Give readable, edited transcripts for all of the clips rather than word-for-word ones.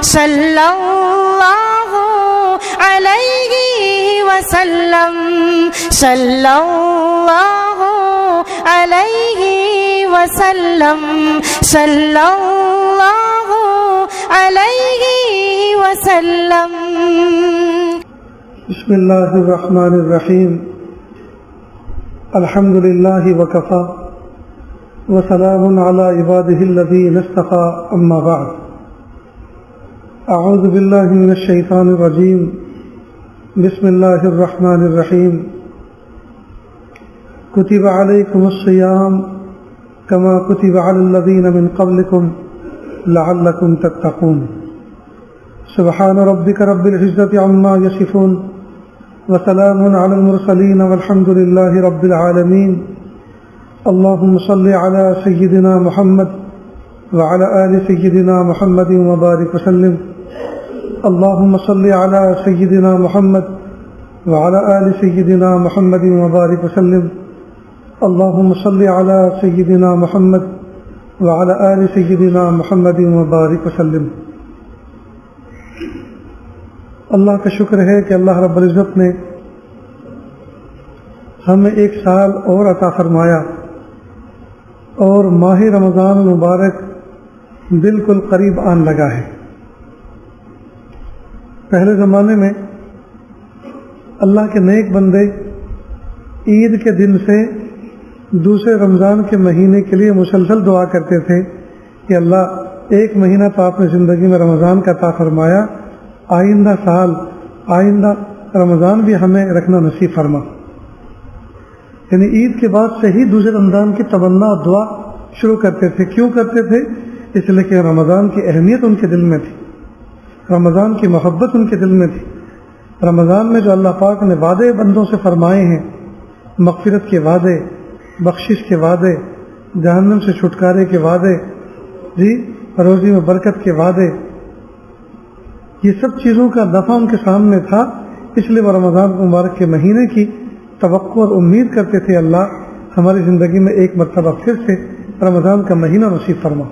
صلی اللہ علیہ وسلم صلی اللہ علیہ وسلم صلی اللہ علیہ وسلم. بسم اللہ الرحمن الرحیم. الحمد للہ وکفی وسلام علی عبادہ الذین اصطفی. اما بعد. اعوذ باللہ من الشیطان الرجیم. بسم اللہ الرحمن الرحیم. کتب علیکم الصیام کما کتب علی الذین من قبلکم لعلکم تتقون. سبحان ربک رب العزة عما یصفون وسلام علی المرسلین والحمد للہ رب العالمین. اللهم صل على سيدنا محمد وعلى آل سيدنا محمد وبارك وسلم. اللهم صل على سيدنا محمد وعلى آل سيدنا محمد وبارك وسلم. اللهم صل على سيدنا محمد وعلى آل سيدنا محمد وبارك وسلم. اللہ کا شکر ہے کہ اللہ رب العزت نے ہمیں ایک سال اور عطا فرمایا اور ماہ رمضان المبارک بالکل قریب آن لگا ہے. پہلے زمانے میں اللہ کے نیک بندے عید کے دن سے دوسرے رمضان کے مہینے کے لیے مسلسل دعا کرتے تھے کہ اللہ ایک مہینہ تو آپ نے زندگی میں رمضان کا عطا فرمایا، آئندہ سال آئندہ رمضان بھی ہمیں رکھنا نصیب فرما. یعنی عید کے بعد سے ہی دوسرے رمضان کی تمنا اور دعا شروع کرتے تھے. کیوں کرتے تھے؟ اس لیے کہ رمضان کی اہمیت ان کے دل میں تھی، رمضان کی محبت ان کے دل میں تھی. رمضان میں جو اللہ پاک نے وعدے بندوں سے فرمائے ہیں، مغفرت کے وعدے، بخشش کے وعدے، جہنم سے چھٹکارے کے وعدے، روزی میں برکت کے وعدے، یہ سب چیزوں کا دفعہ ان کے سامنے تھا. اس لیے وہ رمضان مبارک کے مہینے کی توقع اور امید کرتے تھے اللہ ہماری زندگی میں ایک مرتبہ پھر سے رمضان کا مہینہ نصیب فرما.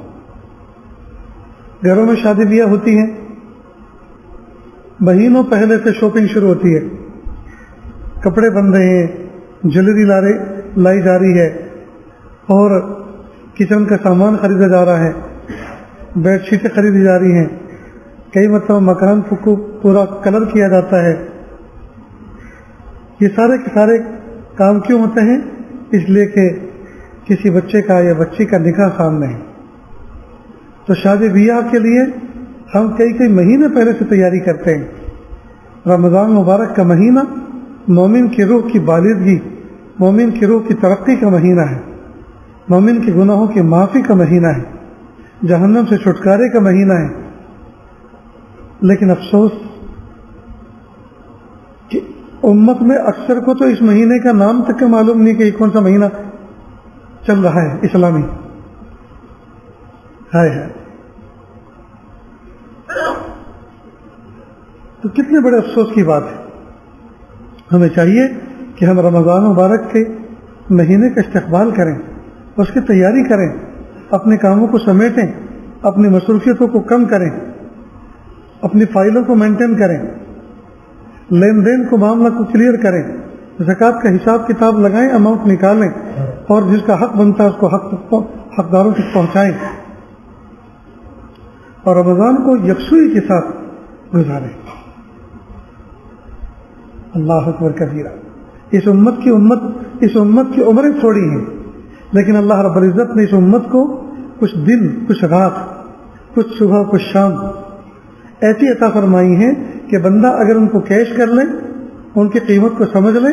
گھروں میں شادی بیاہ ہوتی ہیں، مہینوں پہلے سے شاپنگ شروع ہوتی ہے، کپڑے بن رہے ہیں، جویلری لائی جا رہی ہے، اور کچن کا سامان خریدا جا رہا ہے، بیڈ شیٹیں خریدی جا رہی ہیں، کئی مرتبہ مکان کو پورا کلر کیا جاتا ہے. یہ سارے کے سارے کام کیوں ہوتے ہیں؟ اس لیے کہ کسی بچے کا یا بچی کا نکاح سامنے ہے. تو شادی بیاہ کے لیے ہم کئی مہینے پہلے سے تیاری کرتے ہیں. رمضان مبارک کا مہینہ مومن کی روح کی بالغگی، مومن کی روح کی ترقی کا مہینہ ہے، مومن کے گناہوں کی معافی کا مہینہ ہے، جہنم سے چھٹکارے کا مہینہ ہے. لیکن افسوس کہ امت میں اکثر کو تو اس مہینے کا نام تک کے معلوم نہیں کہ یہ کون سا مہینہ چل رہا ہے اسلامی. ہے تو کتنے بڑے افسوس کی بات ہے. ہمیں چاہیے کہ ہم رمضان مبارک کے مہینے کا استقبال کریں، اس کی تیاری کریں، اپنے کاموں کو سمیٹیں، اپنی مصروفیتوں کو کم کریں، اپنی فائلوں کو مینٹین کریں، لین دین کو معاملہ کو کلیئر کریں، زکوٰۃ کا حساب کتاب لگائیں، اماؤنٹ نکالیں، اور جس کا حق بنتا ہے اس کو حقداروں تک پہنچائیں، اور رمضان کو یکسوئی کے ساتھ گزاریں. اللہ اکبر کبیرہ. اس امت کی عمریں تھوڑی ہیں، لیکن اللہ رب العزت نے اس امت کو کچھ دن، کچھ رات، کچھ صبح، کچھ شام ایسی عطا فرمائی ہیں کہ بندہ اگر ان کو کیش کر لے، ان کی قیمت کو سمجھ لے،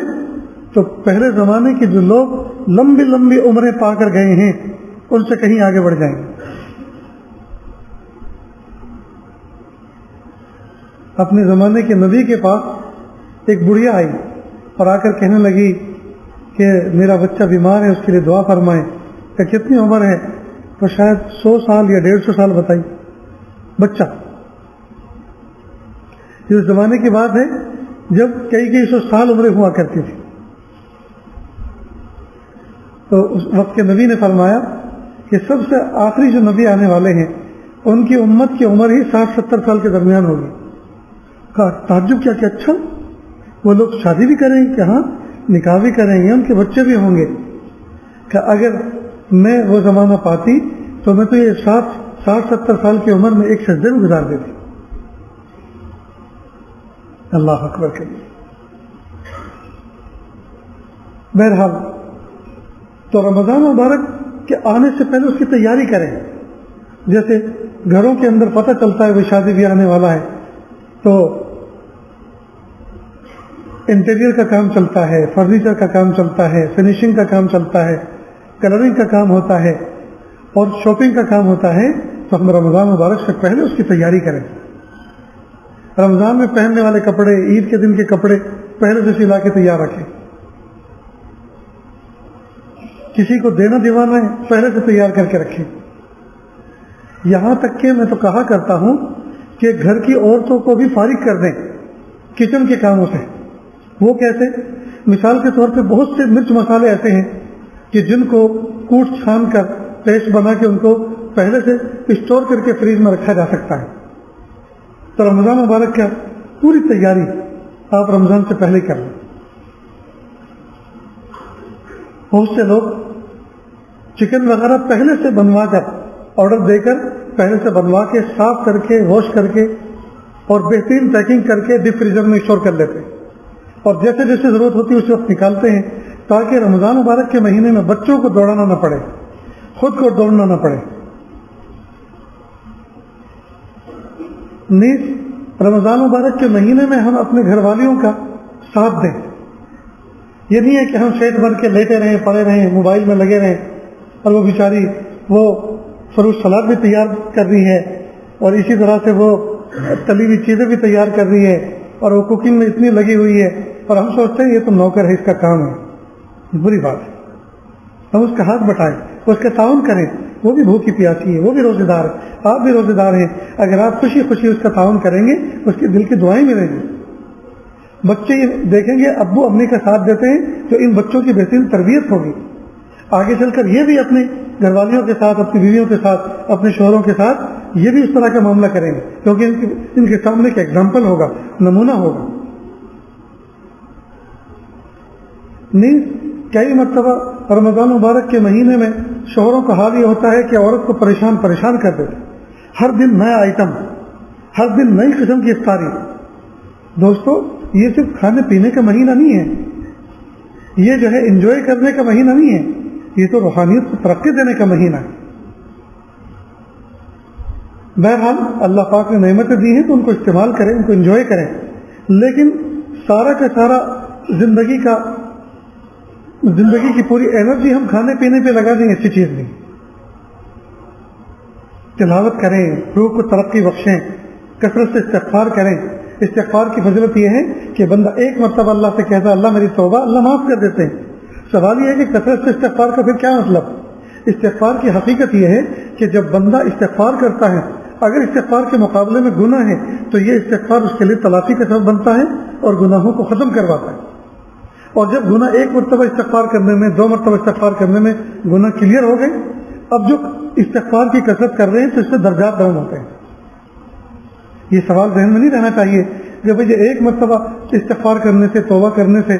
تو پہلے زمانے کے جو لوگ لمبی لمبی عمریں پا کر گئے ہیں ان سے کہیں آگے بڑھ جائیں. اپنے زمانے کے نبی کے پاس ایک بڑھیا آئی اور آ کر کہنے لگی کہ میرا بچہ بیمار ہے، اس کے لیے دعا فرمائیں. کہ کتنی عمر ہے؟ تو شاید 100 سال یا 150 سال بتائی. بچہ یہ اس زمانے کی بات ہے جب کئی 100 سال عمریں ہوا کرتی تھی. تو اس وقت کے نبی نے فرمایا کہ سب سے آخری جو نبی آنے والے ہیں ان کی امت کی عمر ہی 60-70 سال کے درمیان ہوگی. کہا تعجب کیا کہ اچھا وہ لوگ شادی بھی کریں گے؟ کہ ہاں نکاح بھی کریں گے، ان کے بچے بھی ہوں گے. کہ اگر میں وہ زمانہ پاتی تو میں تو یہ 60-70 سال کی عمر میں ایک سجدے میں گزار دیتی. اللہ اکبر کریے. بہرحال تو رمضان مبارک کے آنے سے پہلے اس کی تیاری کریں. جیسے گھروں کے اندر پتہ چلتا ہے وہ شادی بھی آنے والا ہے تو انٹیریئر کا کام چلتا ہے، فرنیچر کا کام چلتا ہے، فنیشنگ کا کام چلتا ہے، کلرنگ کا کام ہوتا ہے اور شاپنگ کا کام ہوتا ہے. تو ہم رمضان مبارک سے پہلے اس کی تیاری کریں. رمضان میں پہننے والے کپڑے، عید کے دن کے کپڑے پہلے سے سلا کے تیار رکھیں. کسی کو دینا دیوانا ہے پہلے سے تیار کر کے رکھیں. یہاں تک کہ میں تو کہا کرتا ہوں کہ گھر کی عورتوں کو بھی فارغ کر دیں کچن کے کاموں سے. وہ کیسے؟ مثال کے طور پہ بہت سے مرچ مسالے ایسے ہیں کہ جن کو کوٹ چھان کر پیسٹ بنا کے ان کو پہلے سے اسٹور کر کے فریج میں رکھا جا سکتا ہے. تو رمضان مبارک کا پوری تیاری آپ رمضان سے پہلے کر لیں. بہت سے لوگ چکن وغیرہ پہلے سے بنوا کر، آرڈر دے کر پہلے سے بنوا کے صاف کر کے واش کر کے اور بہترین پیکنگ کر کے ڈیپ فریزر میں اسٹور کر لیتے ہیں اور جیسے جیسے ضرورت ہوتی ہے اسی وقت نکالتے ہیں تاکہ رمضان مبارک کے مہینے میں بچوں کو دوڑانا نہ پڑے، خود کو دوڑنا نہ پڑے. نیز رمضان مبارک کے مہینے میں ہم اپنے گھر والیوں کا ساتھ دیں. یہ نہیں ہے کہ ہم شیخ بن کے لیٹے رہیں، پڑے رہیں، موبائل میں لگے رہیں اور وہ بیچاری وہ فروٹ سلاد بھی تیار کر رہی ہے اور اسی طرح سے وہ تلی ہوئی چیزیں بھی تیار کر رہی ہے اور وہ کوکنگ میں اتنی لگی ہوئی ہے اور ہم سوچتے ہیں یہ تو نوکر ہے، اس کا کام ہے. بری بات ہے. ہم اس کا ہاتھ بٹائیں، اس کا تعاون کریں. وہ بھی بھوکی پیاسی ہے، وہ بھی روزے دار ہے، آپ بھی روزے دار ہیں. اگر آپ خوشی خوشی اس کا تعاون کریں گے اس کے دل کی دعائیں ملیں گی. بچے دیکھیں گے ابو امی کا ساتھ دیتے ہیں تو ان بچوں کی بہترین تربیت ہوگی. آگے چل کر یہ بھی اپنے گھر والیوں کے ساتھ، اپنی بیویوں کے ساتھ، اپنے شوہروں کے ساتھ یہ بھی اس طرح کا معاملہ کریں گے کیونکہ ان کے سامنے ایک ایگزامپل ہوگا، نمونہ ہوگا. نیز کئی مرتبہ رمضان مبارک کے مہینے میں شوہروں کا حال یہ ہوتا ہے کہ عورت کو پریشان کر دیتے. ہر دن نیا آئٹم، ہر دن نئی قسم کی افطاری. دوستو یہ صرف کھانے پینے کا مہینہ نہیں ہے، یہ جو ہے انجوائے کرنے کا مہینہ نہیں ہے، یہ تو روحانیت کو ترقی دینے کا مہینہ ہے. بہرحال اللہ پاک نے نعمتیں دی ہیں تو ان کو استعمال کریں، ان کو انجوائے کریں. لیکن سارا کا سارا زندگی کی پوری انرجی ہم کھانے پینے پہ لگا دیں، اچھی چیز نہیں. تلاوت کریں، روح کو ترقی بخشیں، کثرت سے استغفار کریں. استغفار کی فضیلت یہ ہے کہ بندہ ایک مرتبہ اللہ سے کہتا ہے اللہ میری توبہ، اللہ معاف کر دیتے ہیں. سوال یہ ہے کہ کثرت سے استغفار کا پھر کیا مطلب؟ استغفار کی حقیقت یہ ہے کہ جب بندہ استغفار کرتا ہے، اگر استغفار کے مقابلے میں گناہ ہے تو یہ استغفار اس کے لیے تلافی کا سبب بنتا ہے اور گناہوں کو ختم کرواتا ہے. اور جب گناہ ایک مرتبہ استغفار کرنے میں، 2 مرتبہ استغفار کرنے میں گناہ کلیئر ہو گئے، اب جو استغفار کی کثرت کر رہے ہیں تو اس سے درجات ڈاؤن ہوتے ہیں. یہ سوال ذہن میں نہیں رہنا چاہیے کہ بھئی ایک مرتبہ استغفار کرنے سے، توبہ کرنے سے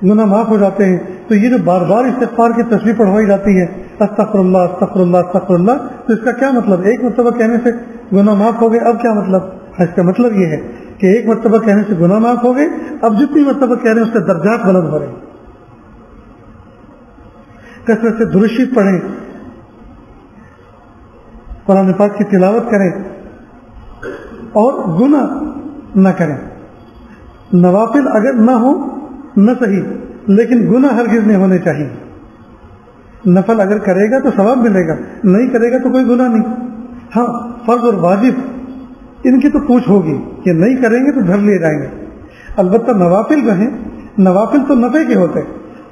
گناہ معاف ہو جاتے ہیں، تو یہ جو بار بار استغفار کی تسبیح پڑھوائی جاتی ہے استغفر اللہ استغفر اللہ استغفر اللہ، تو اس کا کیا مطلب؟ ایک مرتبہ کہنے سے گناہ معاف ہو گئے، اب کیا مطلب؟ اس کا مطلب یہ ہے کہ ایک مرتبہ کہنے سے گناہ معاف ہو گئے، اب جتنی مرتبہ کہہ رہے ہیں اس سے درجات بلند ہو رہے ہیں. کثرت سے درود شریف پڑھیں، قرآن پاک کی تلاوت کریں اور گناہ نہ کریں. نوافل اگر نہ ہو نہ صحیح، لیکن گناہ ہرگز نہیں ہونے چاہیے. نفل اگر کرے گا تو ثواب ملے گا، نہیں کرے گا تو کوئی گناہ نہیں. ہاں فرض اور واجب ان کی تو پوچھ ہوگی کہ نہیں کریں گے تو دھر لیے جائیں گے. البتہ نوافل جو ہیں، نوافل تو نفع کے ہوتے،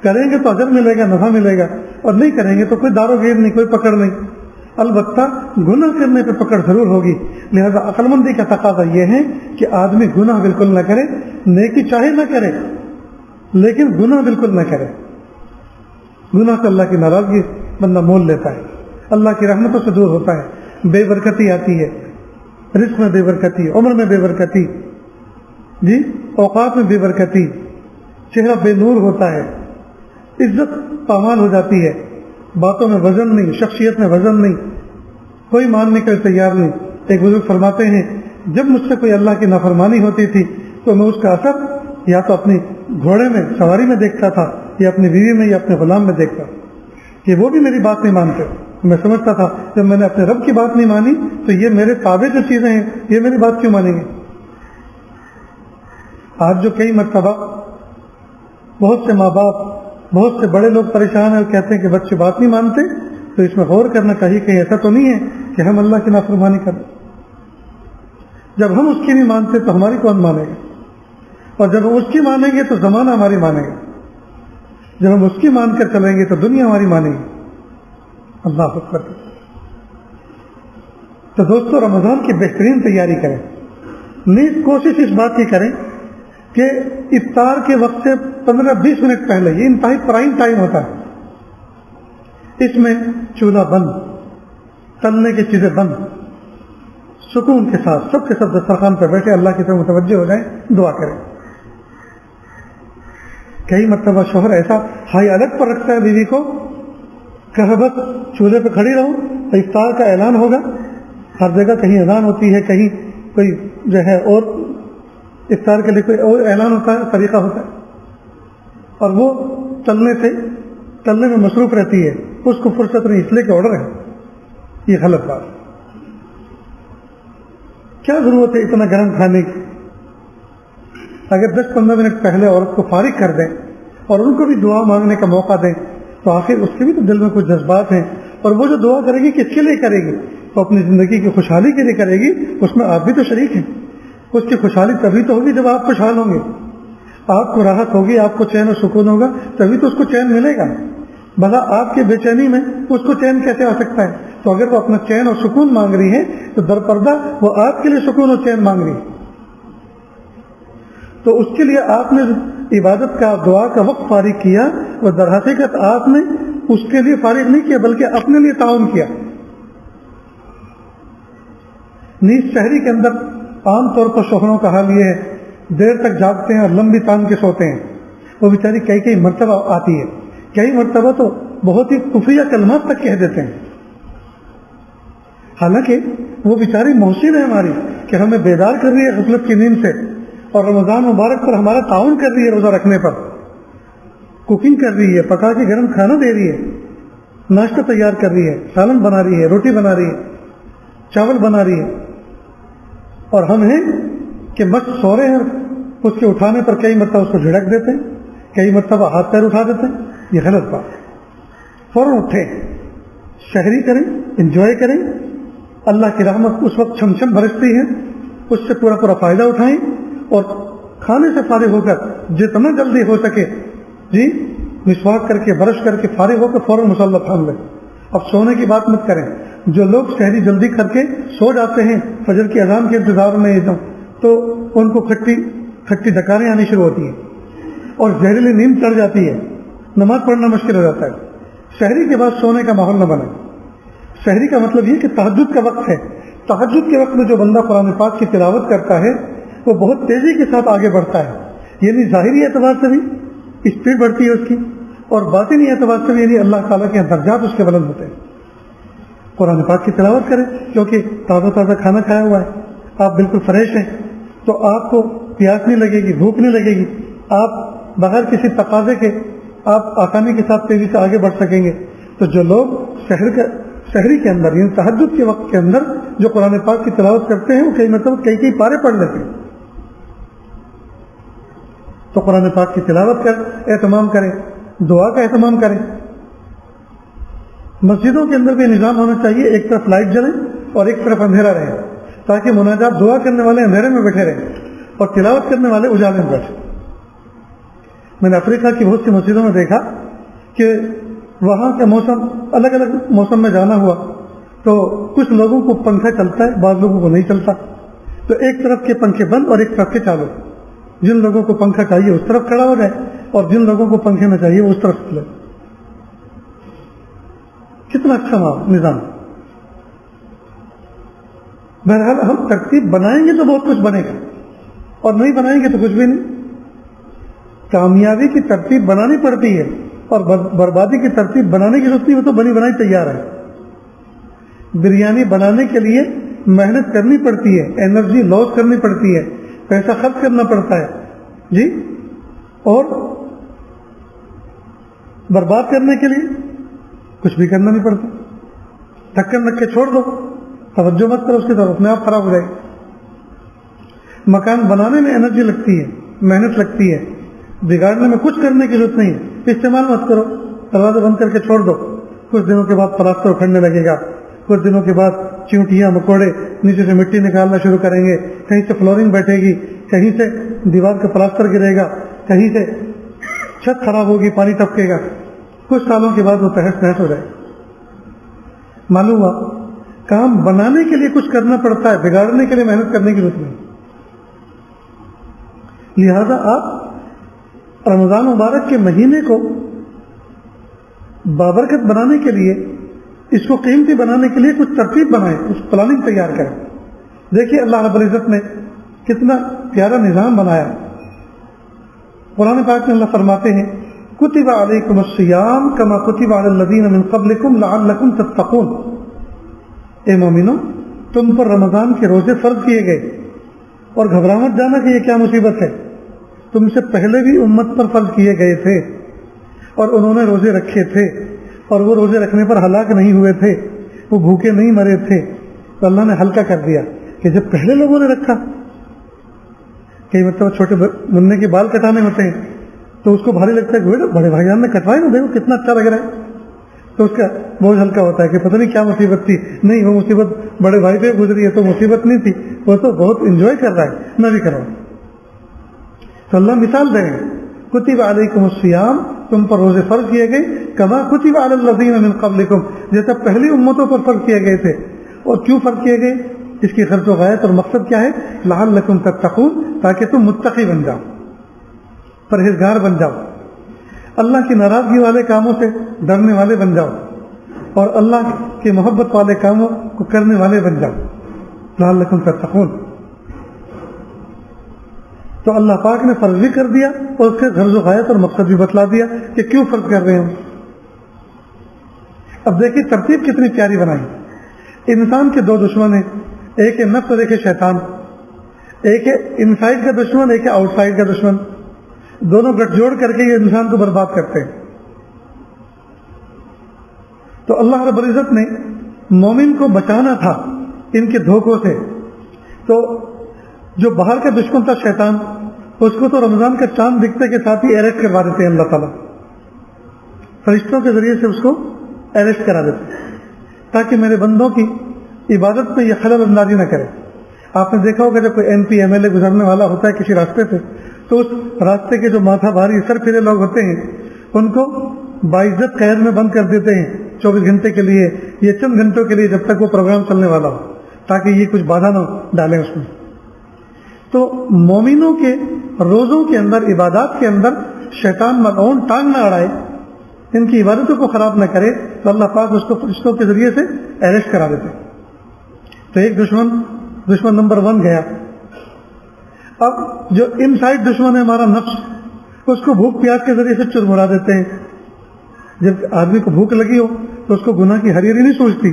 کریں گے تو اجر ملے گا، نفع ملے گا، اور نہیں کریں گے تو کوئی دار و گیر نہیں، کوئی پکڑ نہیں. البتہ گناہ کرنے پہ پکڑ ضرور ہوگی. لہذا عقل مندی کا تقاضا یہ ہے کہ آدمی گناہ بالکل نہ کرے، نیکی چاہے نہ کرے لیکن گناہ بالکل نہ کرے. گناہ سے اللہ کی ناراضگی بندہ مول لیتا ہے، اللہ کی رحمتوں سے دور ہوتا ہے. بے برکتی آتی ہے، رزق میں بے برکتی، عمر میں بے برکتی، جی اوقات میں بے برکتی، چہرہ بے نور ہوتا ہے، عزت پامال ہو جاتی ہے، باتوں میں وزن نہیں، شخصیت میں وزن نہیں، کوئی ماننے کے لیے تیار نہیں۔ ایک بزرگ فرماتے ہیں جب مجھ سے کوئی اللہ کی نافرمانی ہوتی تھی تو میں اس کا اثر یا تو اپنی گھوڑے میں سواری میں دیکھتا تھا یا اپنی بیوی میں یا اپنے غلام میں دیکھتا کہ وہ بھی میری بات نہیں مانتے۔ میں سمجھتا تھا جب میں نے اپنے رب کی بات نہیں مانی تو یہ میرے تابع جو چیزیں ہیں یہ میری بات کیوں مانیں گے۔ آج جو کئی مرتبہ بہت سے ماں باپ، بہت سے بڑے لوگ پریشان ہیں اور کہتے ہیں کہ بچے بات نہیں مانتے، تو اس میں غور کرنا چاہیے کہ ایسا تو نہیں ہے کہ ہم اللہ کی نافرمانی کریں۔ جب ہم اس کی نہیں مانتے تو ہماری کون مانے گا، اور جب ہم اس کی مانیں گے تو زمانہ ہماری مانے گا، جب ہم اس کی مان کر چلیں گے تو دنیا ہماری مانے گی۔ اللہ اکبر۔ تو دوستو رمضان کی بہترین تیاری کریں، نیز کوشش اس بات کی کریں کہ افطار کے وقت سے 15-20 منٹ پہلے، یہ انتہائی پرائم ٹائم ہوتا ہے، اس میں چولہا بند، تلنے کی چیزیں بند، سکون کے ساتھ سب کے سب دسترخوان پہ بیٹھے اللہ کی طرف متوجہ ہو جائیں، دعا کریں۔ کئی مرتبہ شوہر ایسا ہائی الرٹ پر رکھتا ہے بیوی کو کہ بس چولہے پہ کھڑی رہو، افطار کا اعلان ہوگا، ہر جگہ کہیں اذان ہوتی ہے، کہیں کوئی جو ہے اور افطار کے لیے کوئی اور اعلان ہوتا ہے، طریقہ ہوتا ہے، اور وہ تلنے میں مصروف رہتی ہے، اس کو فرصت نہیں، اس لیے کہ آرڈر ہے۔ یہ غلط بات، کیا ضرورت ہے اتنا گرم کھانے کی؟ اگر 10-15 منٹ پہلے عورت کو فارغ کر دیں اور ان کو بھی دعا مانگنے کا موقع دیں تو آخر اس کے بھی تو دل میں کچھ جذبات ہیں، اور وہ جو دعا کرے گی کس کے لیے کرے گی؟ تو اپنی زندگی کی خوشحالی کے لیے کرے گی، اس میں آپ بھی تو شریک ہیں۔ اس کی خوشحالی تبھی تو ہوگی جب آپ خوشحال ہوں گے، آپ کو راحت ہوگی، آپ کو چین و سکون ہوگا، تبھی تو اس کو چین ملے گا۔ بھلا آپ کی بے چینی میں اس کو چین کیسے آ سکتا ہے؟ تو اگر وہ اپنا چین اور سکون مانگ رہی ہے تو در پردہ وہ آپ کے لیے سکون اور چین مانگ رہی ہے، تو اس کے لیے آپ نے عبادت کا، دعا کا وقت فارغ کیا، وہ در حقیقت آپ نے اس کے لیے فارغ نہیں کیا بلکہ اپنے لیے تعاون کیا۔ نیز شہری کے اندر عام طور پر شوہروں کا حال یہ ہے، دیر تک جاگتے ہیں اور لمبی تان کے سوتے ہیں، وہ بیچاری کئی مرتبہ آتی ہے، کئی مرتبہ تو بہت ہی کفریہ کلمات تک کہہ دیتے ہیں، حالانکہ وہ بیچاری محسن ہے ہماری کہ ہمیں بیدار کر رہی ہے غفلت کی نیند سے، اور رمضان مبارک پر ہمارا تعاون کر رہی ہے، روزہ رکھنے پر کوکنگ کر رہی ہے، پکا کے گرم کھانا دے رہی ہے، ناشتہ تیار کر رہی ہے، سالن بنا رہی ہے، روٹی بنا رہی ہے، چاول بنا رہی ہے، اور ہم ہیں کہ مست سو رہے ہیں، اس کے اٹھانے پر کئی مرتبہ اس کو جھڑک دیتے ہیں، کئی مرتبہ ہاتھ پیر اٹھا دیتے ہیں۔ یہ غلط بات ہے، فوراً اٹھیں، شہری کریں، انجوائے کریں، اللہ کی رحمت اس وقت چھم چھم برستی ہے، اس سے پورا فائدہ اٹھائیں، اور کھانے سے فارغ ہو کر جتنا جلدی ہو سکے جی مسواک کر کے برش کر کے فارغ ہو کر فوراً مصلی تھام لیں۔ اب سونے کی بات مت کریں، جو لوگ شہری جلدی کر کے سو جاتے ہیں فجر کی اذان کے انتظار میں تو ان کو کھٹی ڈکاریں آنی شروع ہوتی ہیں اور زہریلی نیند چڑھ جاتی ہے، نماز پڑھنا مشکل ہو جاتا ہے۔ شہری کے بعد سونے کا ماحول نہ بنے۔ شہری کا مطلب یہ کہ تہجد کا وقت ہے، تہجد کے وقت میں جو بندہ قرآن پاک کی تلاوت کرتا ہے وہ بہت تیزی کے ساتھ آگے بڑھتا ہے، یعنی ظاہری اعتبار سے بھی اسپیڈ بڑھتی ہے اس کی، اور باطنی اعتبار سے بھی یعنی اللہ تعالیٰ کے درجات اس کے بلند ہوتے ہیں۔ قرآن پاک کی تلاوت کریں کیونکہ تازہ کھانا کھایا ہوا ہے، آپ بالکل فریش ہیں، تو آپ کو پیاس نہیں لگے گی، بھوک نہیں لگے گی، آپ بغیر کسی تقاضے کے آپ آسانی کے ساتھ تیزی سے آگے بڑھ سکیں گے۔ تو جو لوگ شہری کے اندر یعنی تہجد کے وقت کے اندر جو قرآن پاک کی تلاوت کرتے ہیں وہ کئی پارے پڑھ لیتے ہیں، تو قرآن پاک کی تلاوت کر اہتمام کریں، دعا کا اہتمام کریں۔ مسجدوں کے اندر بھی نظام ہونا چاہیے، ایک طرف لائٹ جلے اور ایک طرف اندھیرا رہے، تاکہ مناجات دعا کرنے والے اندھیرے میں بیٹھے رہیں اور تلاوت کرنے والے اجالے میں بیٹھے۔ میں نے افریقہ کی بہت سی مسجدوں میں دیکھا کہ وہاں کا موسم الگ الگ موسم میں جانا ہوا تو کچھ لوگوں کو پنکھا چلتا ہے، بعض لوگوں کو نہیں چلتا، تو ایک طرف کے پنکھے بند اور ایک طرف کے چالو، جن لوگوں کو پنکھا چاہیے اس طرف کھڑا ہو جائے اور جن لوگوں کو پنکھے میں چاہیے وہ اس طرف چلے۔ کتنا اچھا نظام۔ بہرحال ہم ترتیب بنائیں گے تو بہت کچھ بنے گا، اور نہیں بنائیں گے تو کچھ بھی نہیں۔ کامیابی کی ترتیب بنانی پڑتی ہے، اور بربادی کی ترتیب بنانے کی ضرورت نہیں، وہ تو بنی بنائی تیار ہے۔ بریانی بنانے کے لیے محنت کرنی پڑتی ہے، انرجی لاس کرنی پڑتی ہے، پیسہ خرچ کرنا پڑتا ہے جی، اور برباد کرنے کے لیے کچھ بھی کرنا نہیں پڑتا۔ ڈھکن رکھ کے چھوڑ دو، توجہ مت کرو اس کی طرف، اپنے آپ خراب ہو جائے گی۔ مکان بنانے میں انرجی لگتی ہے، محنت لگتی ہے، بگاڑنے میں کچھ کرنے کی ضرورت نہیں ہے، استعمال مت کرو، دروازے بند کر کے چھوڑ دو، کچھ دنوں کے بعد پلاسٹر اکھڑنے لگے گا، کچھ دنوں کے بعد چیونٹیاں مکوڑے نیچے سے مٹی نکالنا شروع کریں گے، کہیں سے فلورنگ بیٹھے گی، کہیں سے دیوار کا پلاسٹر گرے گا، کہیں سے چھت خراب ہوگی، پانی ٹپکے گا، کچھ سالوں کے بعد وہ تہس نہس ہو جائے۔ معلوم ہوا کام بنانے کے لیے کچھ کرنا پڑتا ہے، بگاڑنے کے لیے محنت کرنے کی ضرورت نہیں۔ لہذا آپ رمضان مبارک کے مہینے کو بابرکت بنانے کے لیے، اس کو قیمتی بنانے کے لیے کچھ ترتیب بنائیں، کچھ پلاننگ تیار کریں۔ دیکھیے اللہ رب العزت نے کتنا پیارا نظام بنایا۔ قرآن پاک میں اللہ فرماتے ہیں کتب علیکم الصیام کما کتب علی الذین من قبلکم لعلکم تتقون۔ اے مومنو، تم پر رمضان کے روزے فرض کیے گئے، اور گھبرا مت جانا کہ یہ کیا مصیبت ہے، تم سے پہلے بھی امت پر فرض کیے گئے تھے، اور انہوں نے روزے رکھے تھے، اور وہ روزے رکھنے پر ہلاک نہیں ہوئے تھے، وہ بھوکے نہیں مرے تھے، تو اللہ نے ہلکا کر دیا کہ جب پہلے لوگوں نے رکھا، کئی مطلب چھوٹے منہ کے بال کٹانے ہوتے ہیں تو اس کو بھاری لگتا ہے کہ بڑے بھائی جان نے کٹوائے نا، دیکھو کتنا اچھا لگ رہا ہے، تو اس کا بوجھ ہلکا ہوتا ہے کہ پتہ نہیں کیا مصیبت تھی، نہیں وہ مصیبت بڑے بھائی پہ گزری ہے تو مصیبت نہیں تھی، وہ تو بہت انجوائے کر رہا ہے، میں بھی کروں۔ تو اللہ مثال دیں گے کتب علیکم الصیام، تم پر روزے فرض کیے گئے، کما کتب علی الذین من قبلکم، جیسا پہلی امتوں پر فرض کیے گئے تھے۔ اور کیوں فرض کیے گئے، اس کی غرض و غایت اور مقصد کیا ہے، لعلکم تتقون، تاکہ تم متقی بن جاؤ، پرہیزگار بن جاؤ، اللہ کی ناراضگی والے کاموں سے ڈرنے والے بن جاؤ، اور اللہ کی محبت والے کاموں کو کرنے والے بن جاؤ، لعلکم تتقون۔ تو اللہ پاک نے فرض بھی کر دیا اور اس کے غرض و غایت اور مقصد بھی بتلا دیا کہ کیوں فرض کر رہے ہیں۔ اب دیکھیے ترتیب کتنی پیاری بنائی۔ انسان کے دو دشمن ہیں، ایک ہے نفس اور ایک ہے شیطان، ایک ہے انسائڈ کا دشمن، ایک ہے آؤٹ سائڈ کا دشمن، دونوں گٹھ جوڑ کر کے یہ انسان کو برباد کرتے ہیں۔ تو اللہ رب العزت نے مومن کو بچانا تھا ان کے دھوکوں سے، تو جو باہر کا دشمن تھا شیطان، اس کو تو رمضان کا چاند دکھتے کے ساتھ ہی اریسٹ کروا دیتے ہیں اللہ تعالیٰ، فرشتوں کے ذریعے سے اس کو اریسٹ کرا دیتے ہیں تاکہ میرے بندوں کی عبادت میں یہ خلل اندازی نہ کرے۔ آپ نے دیکھا ہوگا جب کوئی MP MLA گزرنے والا ہوتا ہے کسی راستے سے، تو اس راستے کے جو ماتھا بھاری سر پھرے لوگ ہوتے ہیں ان کو باعزت قید میں بند کر دیتے ہیں 24 گھنٹے کے لیے، یہ چند گھنٹوں کے لیے، جب تک وہ پروگرام چلنے والا ہو، تاکہ یہ کچھ بادھا نہ ڈالیں اس میں۔ تو مومنوں کے روزوں کے اندر، عبادات کے اندر شیطان ملعون ٹانگ نہ اڑائے، ان کی عبادتوں کو خراب نہ کرے، تو اللہ پاک اس کو فرشتوں کے ذریعے سے اریسٹ کرا دیتے۔ تو ایک دشمن نمبر 1 گیا۔ اب جو ان سائڈ دشمن ہے ہمارا نفس، اس کو بھوک پیاس کے ذریعے سے چرمرا دیتے ہیں۔ جب آدمی کو بھوک لگی ہو تو اس کو گناہ کی ہریری نہیں سوچتی،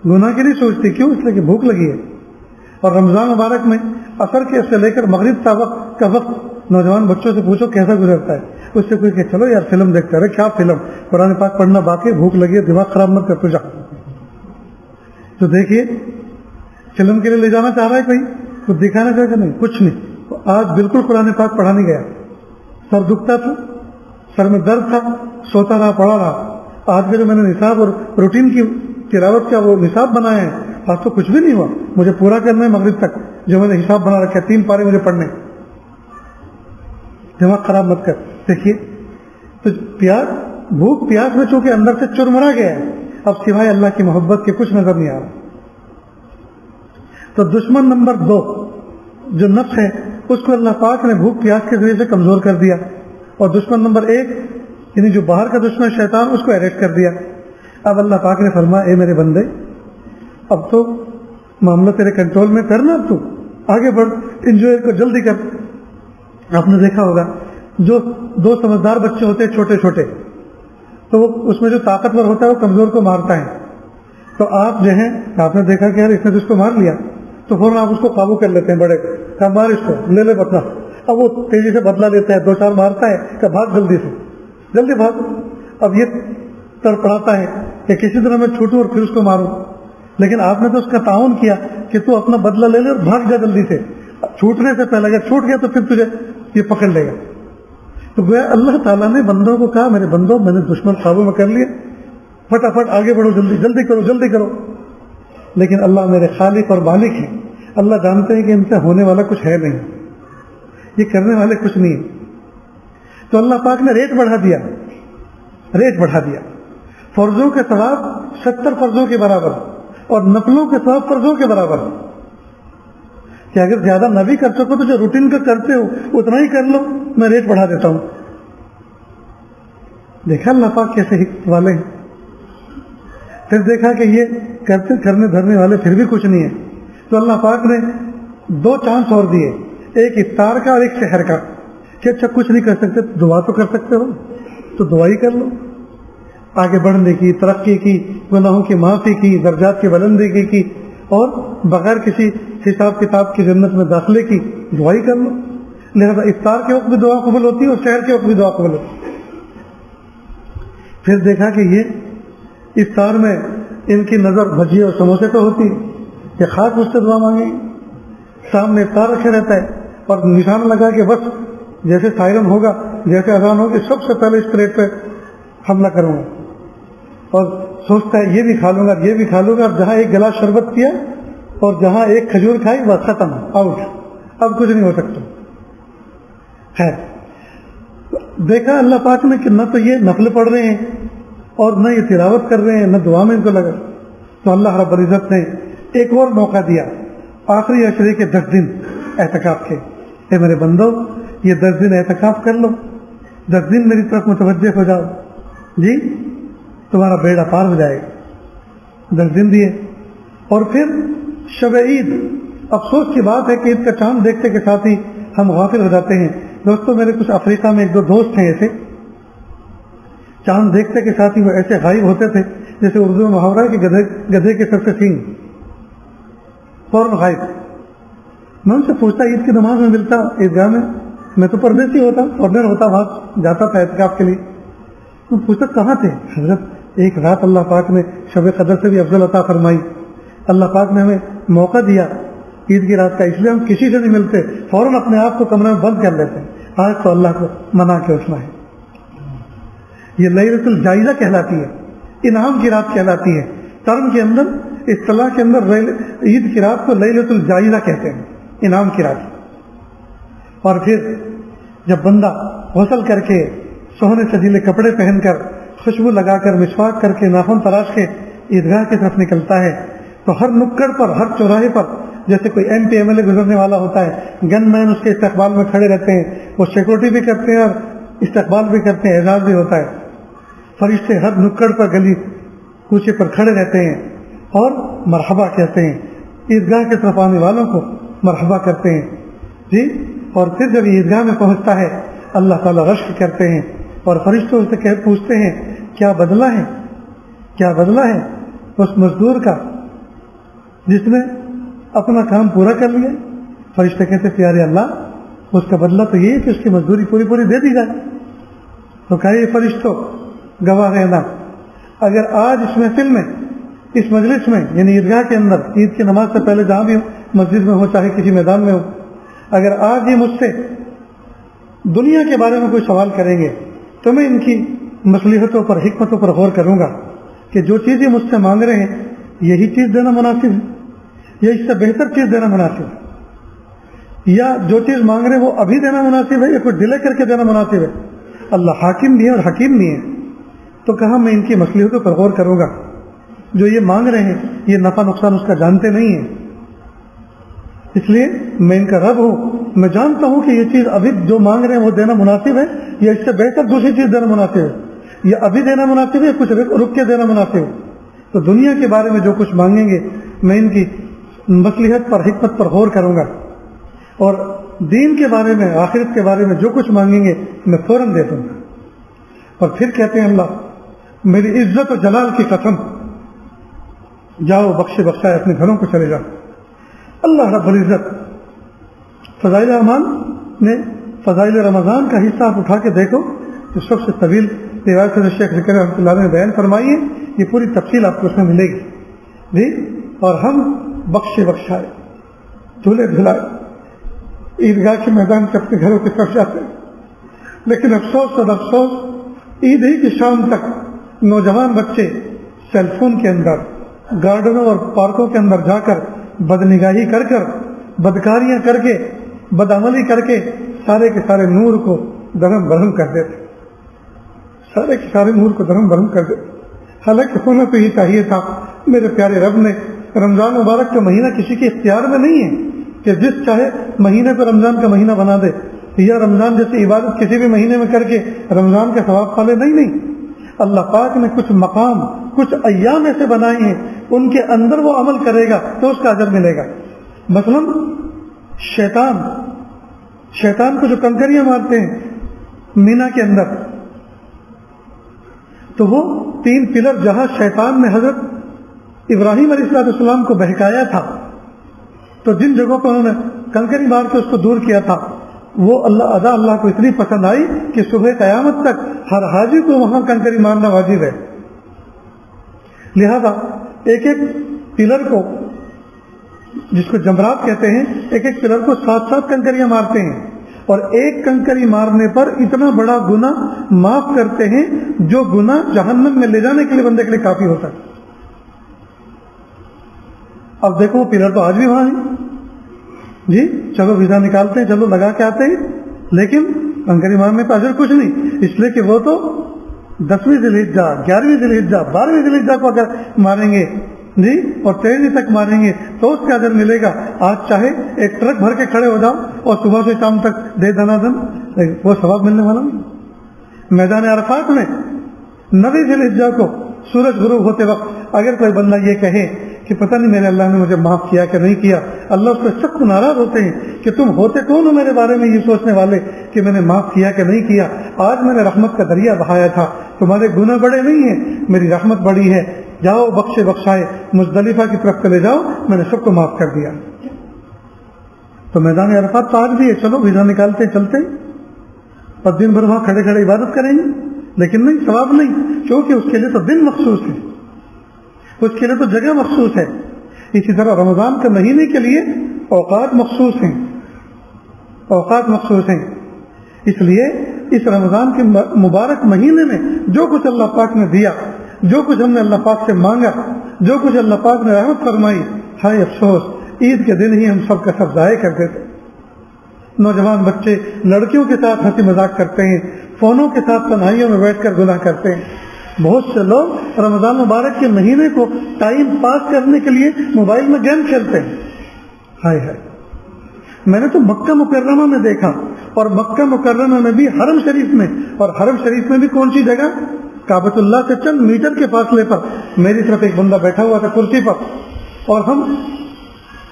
گناہ کی نہیں سوچتی، کیوں؟ اس لیے کہ بھوک لگی ہے۔ اور رمضان مبارک میں عصر کے سے لے کر مغرب کا وقت نوجوان بچوں سے پوچھو کیسا گزرتا ہے، اس سے کوئی کہ چلو یار فلم دیکھتے ہیں، کیا فلم، قرآن پاک پڑھنا باقی، بھوک لگی ہے، دماغ خراب مت کر تو جا۔ تو دیکھیے فلم کے لیے لے جانا چاہ رہا ہے کوئی، کچھ دکھانا چاہے کہ نہیں، کچھ نہیں۔ آج بالکل قرآن پاک پڑھا نہیں گیا، سر دکھتا تھا، سر میں درد تھا، سوتا رہا، پڑھا رہا۔ آج کے جو میں نے نصاب اور روٹین کی تلاوت کا وہ نصاب بنایا ہے، آج تو کچھ بھی نہیں ہوا، مجھے پورا کرنا ہے مغرب تک جو میں نے حساب بنا رکھا ہے، 3 پارے مجھے پڑھنے۔ دماغ خراب مت کر۔ دیکھیے تو بھوک پیاس میں چونکہ اندر سے چرمرا گیا ہے، اب سوائے اللہ کی محبت کے کچھ نظر نہیں آ رہا۔ تو دشمن نمبر 2 جو نفس ہے، اس کو اللہ پاک نے بھوک پیاس کے ذریعے سے کمزور کر دیا، اور دشمن نمبر 1 یعنی جو باہر کا دشمن شیطان، اس کو اریسٹ کر دیا۔ اب اللہ پاک نے فرمایا اے میرے بندے، اب تو معاملہ تیرے کنٹرول میں کرنا، تو آگے بڑھ، انجوائے کو جلدی کر۔ آپ نے دیکھا ہوگا جو 2 سمجھدار بچے ہوتے ہیں چھوٹے چھوٹے، تو اس میں جو طاقتور ہوتا ہے وہ کمزور کو مارتا ہے، تو آپ جو ہیں آپ نے دیکھا کہ یار اس نے تو اس کو مار لیا، تو فوراً آپ اس کو قابو کر لیتے ہیں، بڑے کہ مار اس کو، لے لے بدلہ۔ اب وہ تیزی سے بدلہ لیتا ہے، 2-4 مارتا ہے کہ بھاگ جلدی سے، جلدی بھاگ۔ اب یہ تڑپڑاتا ہے کہ کسی طرح میں چھوٹوں اور پھر اس کو ماروں، لیکن آپ نے تو اس کا تعاون کیا کہ تو اپنا بدلہ لے لے اور بھاگ جا جلدی سے، چھوٹنے سے پہلے، اگر چھوٹ گیا تو پھر تجھے یہ پکڑ لے گا۔ تو گویا اللہ تعالیٰ نے بندوں کو کہا میرے بندوں میں نے دشمن قابو میں کر لیے، فٹافٹ آگے بڑھو، جلدی جلدی کرو جلدی کرو۔ لیکن اللہ میرے خالق اور مالک ہیں، اللہ جانتے ہیں کہ ان سے ہونے والا کچھ ہے نہیں، یہ کرنے والے کچھ نہیں ہے۔ تو اللہ پاک نے ریٹ بڑھا دیا، ریٹ بڑھا دیا، فرضوں کے ثواب 70 فرضوں کے برابر اور نفلوں کے ثواب فرضوں کے برابر، کہ اگر زیادہ نہ بھی کر سکو تو جو روٹین کا کرتے ہو اتنا ہی کر لو، میں ریٹ بڑھا دیتا ہوں۔ دیکھا اللہ پاک کیسے حکمت والے ہیں۔ پھر دیکھا کہ یہ کرنے دھرنے والے پھر بھی کچھ نہیں ہے، تو اللہ پاک نے 2 چانس اور دیے، ایک افطار کا اور ایک سحر کا، کہ اچھا کچھ نہیں کر سکتے دعا تو کر سکتے ہو، تو دعا ہی کر لو، آگے بڑھنے کی، ترقی کی، گناہوں کی معافی کی، درجات کی بلندگی کی، اور بغیر کسی حساب کتاب کی جنت میں داخلے کی دعا ہی کر لو۔ لہذا افطار کے وقت بھی دعا قبول ہوتی ہے اور سحر کے وقت بھی دعا قبول ہوتی ہے۔ پھر دیکھا کہ یہ افطار میں ان کی نظر بھجیے اور سموسے پہ ہوتی ہے کہ خاص مجھ سے دعا مانگیں، سامنے افطار رکھے رہتا ہے اور نشان لگا کہ بس جیسے سائرن ہوگا، جیسے اذان ہوگی، سب سے پہلے اس پلیٹ پہ حملہ کروں گا، اور سوچتا ہے یہ بھی کھا لوں گا یہ بھی کھا لوں گا، جہاں ایک گلاس شربت پیا اور جہاں ایک کھجور کھائی بس ختم، آؤٹ، اب کچھ نہیں ہو سکتا۔ خیر دیکھا اللہ پاک نے کہ نہ تو یہ نفل پڑھ رہے ہیں اور نہ یہ تلاوت کر رہے ہیں، نہ دعا میں ان کو لگا، تو اللہ رب العزت نے ایک اور موقع دیا، آخری عشرے کے 10 دن اعتکاف کے، اے میرے بندو یہ 10 دن اعتکاف کر لو، 10 دن میری طرف متوجہ ہو جاؤ، جی تمہارا بیڑا پار ہو جائے گا۔ 10 دن دیے، اور پھر شب عید، افسوس کی بات ہے کہ عید کا چاند دیکھتے کے ساتھ ہی ہم غافل ہو جاتے ہیں۔ دوستوں میرے کچھ افریقہ میں 1-2 دوست ہیں ایسے، چاند دیکھتے کے ساتھ ہی وہ ایسے غائب ہوتے تھے جیسے اردو میں محاورہ ہے کہ گدھے کے سر سے سینگ، فوراً غائب۔ میں ان سے پوچھتا عید کی نماز میں ملتا عیدگاہ میں تو پردیسی ہوتا، فورنر ہوتا، وہاں جاتا تھا اعتکاف کے لیے، تو پوچھتا کہاں تھے؟ حضرت ایک رات اللہ پاک نے شب قدر سے بھی افضل عطا فرمائی، اللہ پاک نے ہمیں موقع دیا عید کی رات کا، اس لیے ہم کسی سے نہیں ملتے، فوراً اپنے آپ کو کمرے میں بند کر لیتے ہیں، آج تو اللہ کو منا کے اٹھنا ہے۔ یہ لیلۃ الجائزہ کہلاتی ہے، انعام کی رات کہلاتی ہے، ٹرم کے اندر اصطلاح کے اندر عید کی رات کو لیلۃ الجائزہ کہتے ہیں، انعام کی رات۔ اور پھر جب بندہ غسل کر کے سونے سجیلے کپڑے پہن کر خوشبو لگا کر مسواک کر کے ناخن تراش کے عیدگاہ کی طرف نکلتا ہے تو ہر نکڑ پر، ہر چوراہے پر جیسے کوئی MP MLA گزرنے والا ہوتا ہے، گن مین اس کے استقبال میں کھڑے رہتے ہیں، وہ سیکورٹی بھی کرتے ہیں اور استقبال بھی کرتے ہیں، اعزاز بھی ہوتا ہے، فرشتے ہر نکڑ پر گلی کوچے پر کھڑے رہتے ہیں اور مرحبا کہتے ہیں، عیدگاہ کی طرف آنے والوں کو مرحبا کرتے ہیں، جی۔ اور پھر جب عیدگاہ میں پہنچتا ہے اللہ تعالیٰ رشک کرتے ہیں اور فرشتوں سے پوچھتے ہیں کیا بدلہ ہے، کیا بدلہ ہے اس مزدور کا جس نے اپنا کام پورا کر لیا؟ فرشتے کہتے پیارے اللہ اس کا بدلہ تو یہ ہے کہ اس کی مزدوری پوری پوری دے دی جائے۔ تو کہا یہ فرشتوں گواہ رہنا، اگر آج اس محفل میں، اس مجلس میں، یعنی عیدگاہ کے اندر عید کی نماز سے پہلے جہاں بھی ہو، مسجد میں ہو چاہے کسی میدان میں ہو، اگر آج یہ مجھ سے دنیا کے بارے میں کوئی سوال کریں گے تو میں ان کی مصلحتوں پر، حکمتوں پر غور کروں گا کہ جو چیز یہ مجھ سے مانگ رہے ہیں یہی چیز دینا مناسب ہے یا اس سے بہتر چیز دینا مناسب ہے، یا جو چیز مانگ رہے ہیں وہ ابھی دینا مناسب ہے یا کوئی ڈیلے کر کے دینا مناسب ہے۔ اللہ حاکم بھی ہے اور حکیم بھی ہے، تو کہا میں ان کی مصلحتوں پر غور کروں گا، جو یہ مانگ رہے ہیں یہ نفع نقصان اس کا جانتے نہیں ہیں، اس لیے میں ان کا رب ہوں، میں جانتا ہوں کہ یہ چیز ابھی جو مانگ رہے ہیں وہ دینا مناسب ہے یا اس سے بہتر دوسری چیز دینا مناسب ہے، یا ابھی دینا مناسب ہے یا کچھ رک کے دینا مناسب ہے۔ تو دنیا کے بارے میں جو کچھ مانگیں گے میں ان کی مصلحت پر حکمت پر غور کروں گا اور دین کے بارے میں آخرت کے بارے میں جو کچھ مانگیں گے میں فوراً دے دوں گا. اور پھر کہتے ہیں اللہ میری عزت و جلال کی قسم جاؤ بخشے بخشائے اپنے گھروں کو چلے جاؤ. اللہ رب العزت فضائل اعمال نے فضائل رمضان کا حصہ آپ اٹھا کے دیکھو جو سب سے طویل روایت سے شیخ ذکر رحمۃ اللہ نے بیان فرمائی ہے, یہ پوری تفصیل آپ کو اس میں ملے گی جی. اور ہم بخشے بخشائے دھلے دھلائے عیدگاہ کے میدان سے اپنے گھروں کی طرف جاتے ہیں, لیکن افسوس اور افسوس عید ہی کی شام تک نوجوان بچے سیل فون کے اندر گارڈنوں اور پارکوں کے اندر جا کر بدنگاہی کر کر بدکاریاں کر کے بدعملی کر کے سارے کے سارے نور کو درہم برہم کر دیتے, سارے کے سارے نور کو درہم برہم کر دیتے. حالانکہ ہونا تو یہ چاہیے تھا. میرے پیارے رب نے رمضان مبارک کا مہینہ کسی کے اختیار میں نہیں ہے کہ جس چاہے مہینے کو رمضان کا مہینہ بنا دے یا رمضان جیسی عبادت کسی بھی مہینے میں کر کے رمضان کا ثواب پالے. نہیں, اللہ پاک نے کچھ مقام کچھ ایام ایسے بنائے ہیں ان کے اندر وہ عمل کرے گا تو اس کا اجر ملے گا. مثلا شیطان کو جو کنکریاں مارتے ہیں مینا کے اندر, تو وہ 3 پلر جہاں شیطان نے حضرت ابراہیم علیہ السلام کو بہکایا تھا, تو جن جگہوں پر انہوں نے کنکری مار کے اس کو دور کیا تھا وہ اللہ کو اتنی پسند آئی کہ صبح قیامت تک ہر حاجی کو وہاں کنکری مارنا واجب ہے. لہذا ایک ایک پلر کو جس کو جمرات کہتے ہیں ایک ایک پلر کو 7 کنکریاں مارتے ہیں اور ایک کنکری مارنے پر اتنا بڑا گناہ معاف کرتے ہیں جو گناہ جہنم میں لے جانے کے لیے بندے کے لیے کافی ہوتا ہے. اب دیکھو وہ پلر تو آج بھی وہاں ہیں جی, چلو ویزا نکالتے ہیں, چلو لگا کے آتے ہیں, لیکن کنکری مارنے پہ اجر کچھ نہیں, اس لیے کہ وہ تو 10ویں ذی الحجہ 11ویں ذی الحجہ 12ویں ذی الحجہ کو اگر ماریں گے جی اور 13ویں تک ماریں گے تو اس کا اجر ملے گا. آج چاہے ایک ٹرک بھر کے کھڑے ہو جاؤ اور صبح سے شام تک دے دنا دن, وہ ثواب ملنے والا نہیں. میدان عرفات میں 9ویں ذی الحجہ کو سورج غروب ہوتے وقت اگر کوئی بندہ یہ کہے کہ پتہ نہیں میرے اللہ نے مجھے معاف کیا کہ نہیں کیا, اللہ اس پہ سخت ناراض ہوتے ہیں کہ تم ہوتے کون ہو میرے بارے میں یہ سوچنے والے کہ میں نے معاف کیا کہ نہیں کیا. آج میں نے رحمت کا دریا بہایا تھا, تمہارے گناہ بڑے نہیں ہیں, میری رحمت بڑی ہے, جاؤ بخشے بخشائے مزدلفہ کی طرف چلے جاؤ, میں نے سب کو معاف کر دیا. تو میدان عرفات تو آج بھی ہے, چلو ویزا نکالتے چلتے اور دن بھر وہاں کھڑے کھڑے عبادت کریں گے, لیکن نہیں, ثواب نہیں, کیونکہ اس کے لیے تو دن مخصوص ہے, اس کے لیے تو جگہ مخصوص ہے. اسی طرح رمضان کے مہینے کے لیے اوقات مخصوص ہیں, اوقات مخصوص ہیں. اس لیے اس رمضان کے مبارک مہینے میں جو کچھ اللہ پاک نے دیا, جو کچھ ہم نے اللہ پاک سے مانگا, جو کچھ اللہ پاک نے رحمت فرمائی, ہائے افسوس عید کے دن ہی ہم سب کا سب ضائع کر دیتے. نوجوان بچے لڑکیوں کے ساتھ ہنسی مذاق کرتے ہیں, فونوں کے ساتھ تنہائیوں میں بیٹھ کر گناہ کرتے ہیں. بہت سے لوگ رمضان مبارک کے مہینے کو ٹائم پاس کرنے کے لیے موبائل میں گیم کھیلتے ہیں. ہائے ہائے, میں نے تو مکہ مکرمہ میں دیکھا, اور مکہ مکرمہ میں بھی حرم شریف میں, اور حرم شریف میں بھی کون سی جگہ, کعبۃ اللہ سے چند میٹر کے فاصلے پر میری طرف ایک بندہ بیٹھا ہوا تھا کرسی پر, اور ہم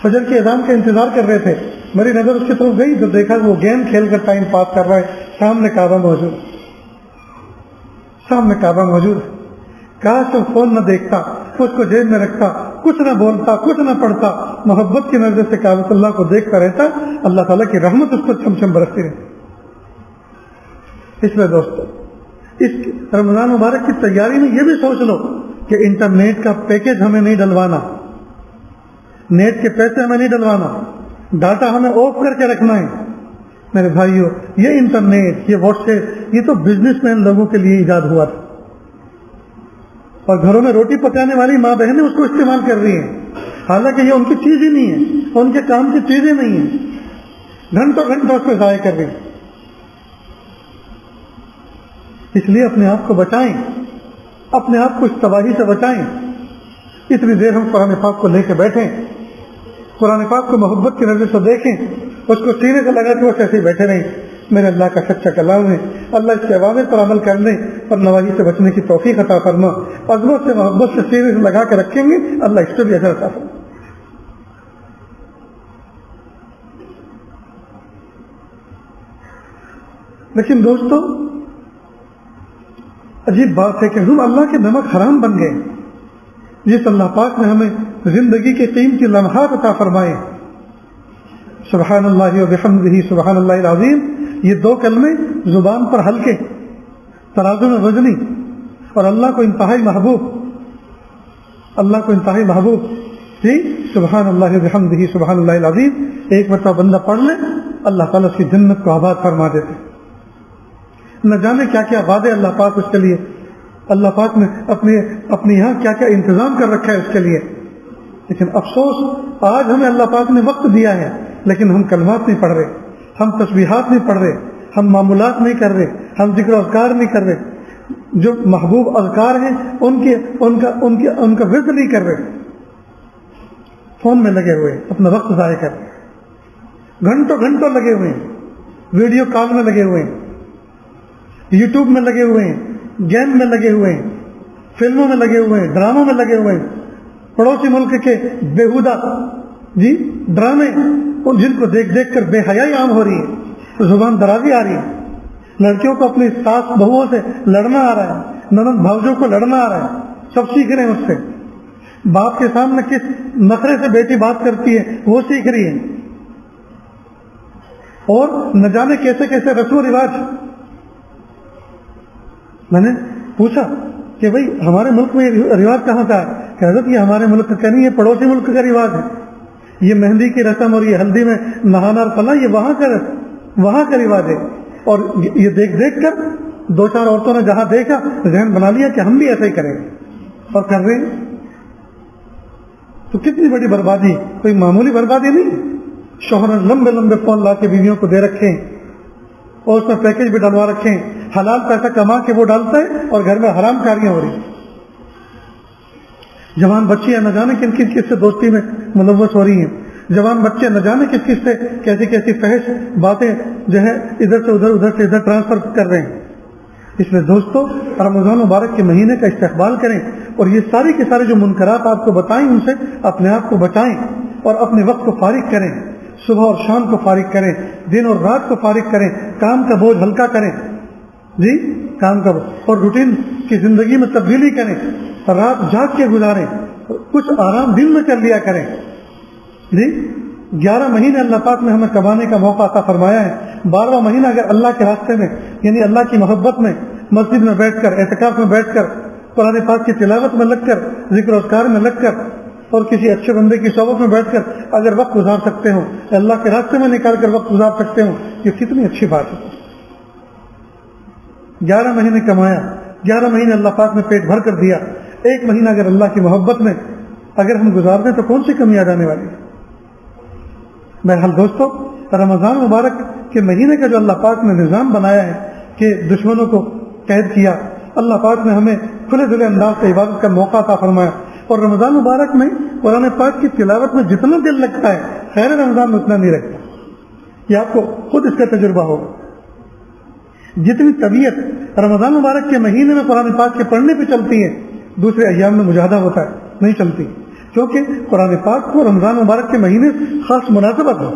فجر کی اذان کا انتظار کر رہے تھے. میری نظر اس کی طرف گئی تو دیکھا وہ گیم کھیل کر ٹائم پاس کر رہا ہے, سامنے کعبہ موجود, سامنے کعبہ موجود ہے. کاش وہ فون نہ دیکھتا, اس کو جیب میں رکھتا, کچھ نہ بولتا, کچھ نہ پڑھتا, محبت کی نظر سے کعبۃ اللہ کو دیکھتا رہتا, اللہ تعالیٰ کی رحمت اس کو چھم چھم برستی رہتی. اس لیے دوستو, اس رمضان مبارک کی تیاری میں یہ بھی سوچ لو کہ انٹرنیٹ کا پیکج ہمیں نہیں ڈلوانا, نیٹ کے پیسے ہمیں نہیں ڈلوانا, ڈاٹا ہمیں آف کر کے رکھنا ہے. میرے بھائیو, یہ انٹرنیٹ, یہ واٹس ایپ, یہ تو بزنس مین لوگوں کے لیے ایجاد ہوا تھا, اور گھروں میں روٹی پکانے والی ماں بہنیں اس کو استعمال کر رہی ہیں, حالانکہ یہ ان کی چیز ہی نہیں ہے, ان کے کام کی چیزیں نہیں ہیں, گھنٹوں گھنٹوں اس کو ضائع کر رہی ہیں. اس لیے اپنے آپ کو بچائیں, اپنے آپ کو اس تباہی سے بچائیں. اتنی دیر ہم قرآن پاک کو لے کے بیٹھیں, قرآن پاک کو محبت کی نظر سے دیکھیں, اس کو سینے سے لگا کے وہ ایسے ہی بیٹھے نہیں. میرے اللہ کا سچا کلام ہے, اللہ اس کے اوامر پر عمل کرنے اور نواہی سے بچنے کی توفیق عطا فرما. عظمت سے محبت سے سینے سے لگا کے رکھیں گے, اللہ اس سے بھی اجر عطا فرما. لیکن دوستو عجیب بات ہے کہ ہم اللہ کے نمک حرام بن گئے. جس اللہ پاک نے ہمیں زندگی کے قیمتی لمحات عطا فرمائے، سبحان اللہ و بحمدہ سبحان اللہ العظیم، یہ 2 کلمے زبان پر ہلکے، ترازو میں وزنی، اور اللہ کو انتہائی محبوب، اللہ کو انتہائی محبوب. جی سبحان اللہ و بحمدہ سبحان اللہ العظیم ایک مرتبہ بندہ پڑھ لے، اللہ تعالیٰ اس کی جنت کو آباد فرما دیتے. نہ جانے کیا کیا وعدے اللہ پاک اس کے لیے، اللہ پاک نے اپنے یہاں کیا کیا انتظام کر رکھا ہے اس کے لیے. لیکن افسوس آج ہمیں اللہ پاک نے وقت دیا ہے، لیکن ہم کلمات نہیں پڑھ رہے، ہم تسبیحات نہیں پڑھ رہے، ہم معمولات نہیں کر رہے، ہم ذکر و اذکار نہیں کر رہے. جو محبوب اذکار ہیں ان کا ورد نہیں کر رہے، فون میں لگے ہوئے اپنا وقت ضائع کر رہے، گھنٹوں گھنٹوں لگے ہوئے ہیں، ویڈیو کال میں لگے ہوئے ہیں، یوٹیوب میں لگے ہوئے ہیں، گیم میں لگے ہوئے ہیں، فلموں میں لگے ہوئے ہیں، ڈراموں میں لگے ہوئے ہیں، پڑوسی ملک کے بےہودہ ڈرامے جن کو دیکھ دیکھ کر بے حیائی عام ہو رہی ہے، زبان درازی آ رہی ہے. لڑکیوں کو اپنی ساس بہوؤں سے لڑنا آ رہا ہے، نند بھاؤجوں کو لڑنا آ رہا ہے، سب سیکھ رہے ہیں اس سے. باپ کے سامنے کس نخرے سے بیٹی بات کرتی ہے وہ سیکھ رہی ہے، اور نہ جانے کیسے کیسے رسم و رواج. میں نے پوچھا کہ بھائی ہمارے ملک میں یہ رواج کہاں کا ہے؟ کہ حضرت یہ ہمارے ملک کا نہیں، یہ پڑوسی ملک کا رواج ہے. یہ مہندی کی رسم اور یہ ہلدی میں نہانا اور فلاں یہ وہاں کا رواج ہے. اور یہ دیکھ دیکھ کر 2-4 عورتوں نے جہاں دیکھا ذہن بنا لیا کہ ہم بھی ایسا ہی کریں گے، اور کر رہے ہیں. تو کتنی بڑی بربادی، کوئی معمولی بربادی نہیں. شوہر نے لمبے لمبے فون لا کے بیویوں کو دے رکھے ہیں، اور اس میں پیکج بھی ڈلوا رکھے ہیں. حلال پیسہ کما کے وہ ڈالتا ہے اور گھر میں حرام کاریاں ہو رہی ہیں. جوان بچیاں نہ جانے کن کس سے دوستی میں ملوث ہو رہی ہیں. جوان بچے نہ جانے کس سے کیسی کیسی فحش باتیں جو ہے ادھر سے ادھر ٹرانسفر کر رہے ہیں. اس لیے دوستو رمضان مبارک کے مہینے کا استقبال کریں، اور یہ ساری کے سارے جو منکرات آپ کو بتائیں ان سے اپنے آپ کو بچائیں، اور اپنے وقت کو فارغ کریں. صبح اور شام کو فارغ کریں، دن اور رات کو فارغ کریں، کام کا بوجھ ہلکا کریں. جی کام کا، اور روٹین کی زندگی میں تبدیلی کریں، رات جاگ کے گزاریں، کچھ آرام دن میں کر لیا کریں. جی 11 مہینے اللہ پاک نے ہمیں کمانے کا موقع عطا فرمایا ہے. 12واں مہینہ اگر اللہ کے راستے میں یعنی اللہ کی محبت میں مسجد میں بیٹھ کر، اعتکاف میں بیٹھ کر، قرآن پاک کی تلاوت میں لگ کر، ذکر و اذکار میں لگ کر، اور کسی اچھے بندے کی صحبت میں بیٹھ کر اگر وقت گزار سکتے ہوں، اللہ کے راستے میں نکال کر وقت گزار سکتے ہوں، یہ کتنی اچھی بات ہے. 11 مہینے کمایا، 11 مہینے اللہ پاک نے پیٹ بھر کر دیا. 1 مہینہ اگر اللہ کی محبت میں اگر ہم گزار دیں تو کون سی کمی آ جانے والی ہے. بہرحال دوستو رمضان مبارک کے مہینے کا جو اللہ پاک نے نظام بنایا ہے کہ دشمنوں کو قید کیا، اللہ پاک نے ہمیں کھلے دلے انداز سے عبادت کا موقع عطا فرمایا. اور رمضان مبارک میں قرآن پاک کی تلاوت میں جتنا دل لگتا ہے خیر رمضان میں اتنا نہیں لگتا. یہ آپ کو خود اس کا تجربہ ہوگا. جتنی طبیعت رمضان مبارک کے مہینے میں قرآن پاک کے پڑھنے پہ چلتی ہے، دوسرے ایام میں مجاہدہ ہوتا ہے نہیں چلتی، کیونکہ قرآن پاک کو رمضان مبارک کے مہینے خاص مناسبت ہے.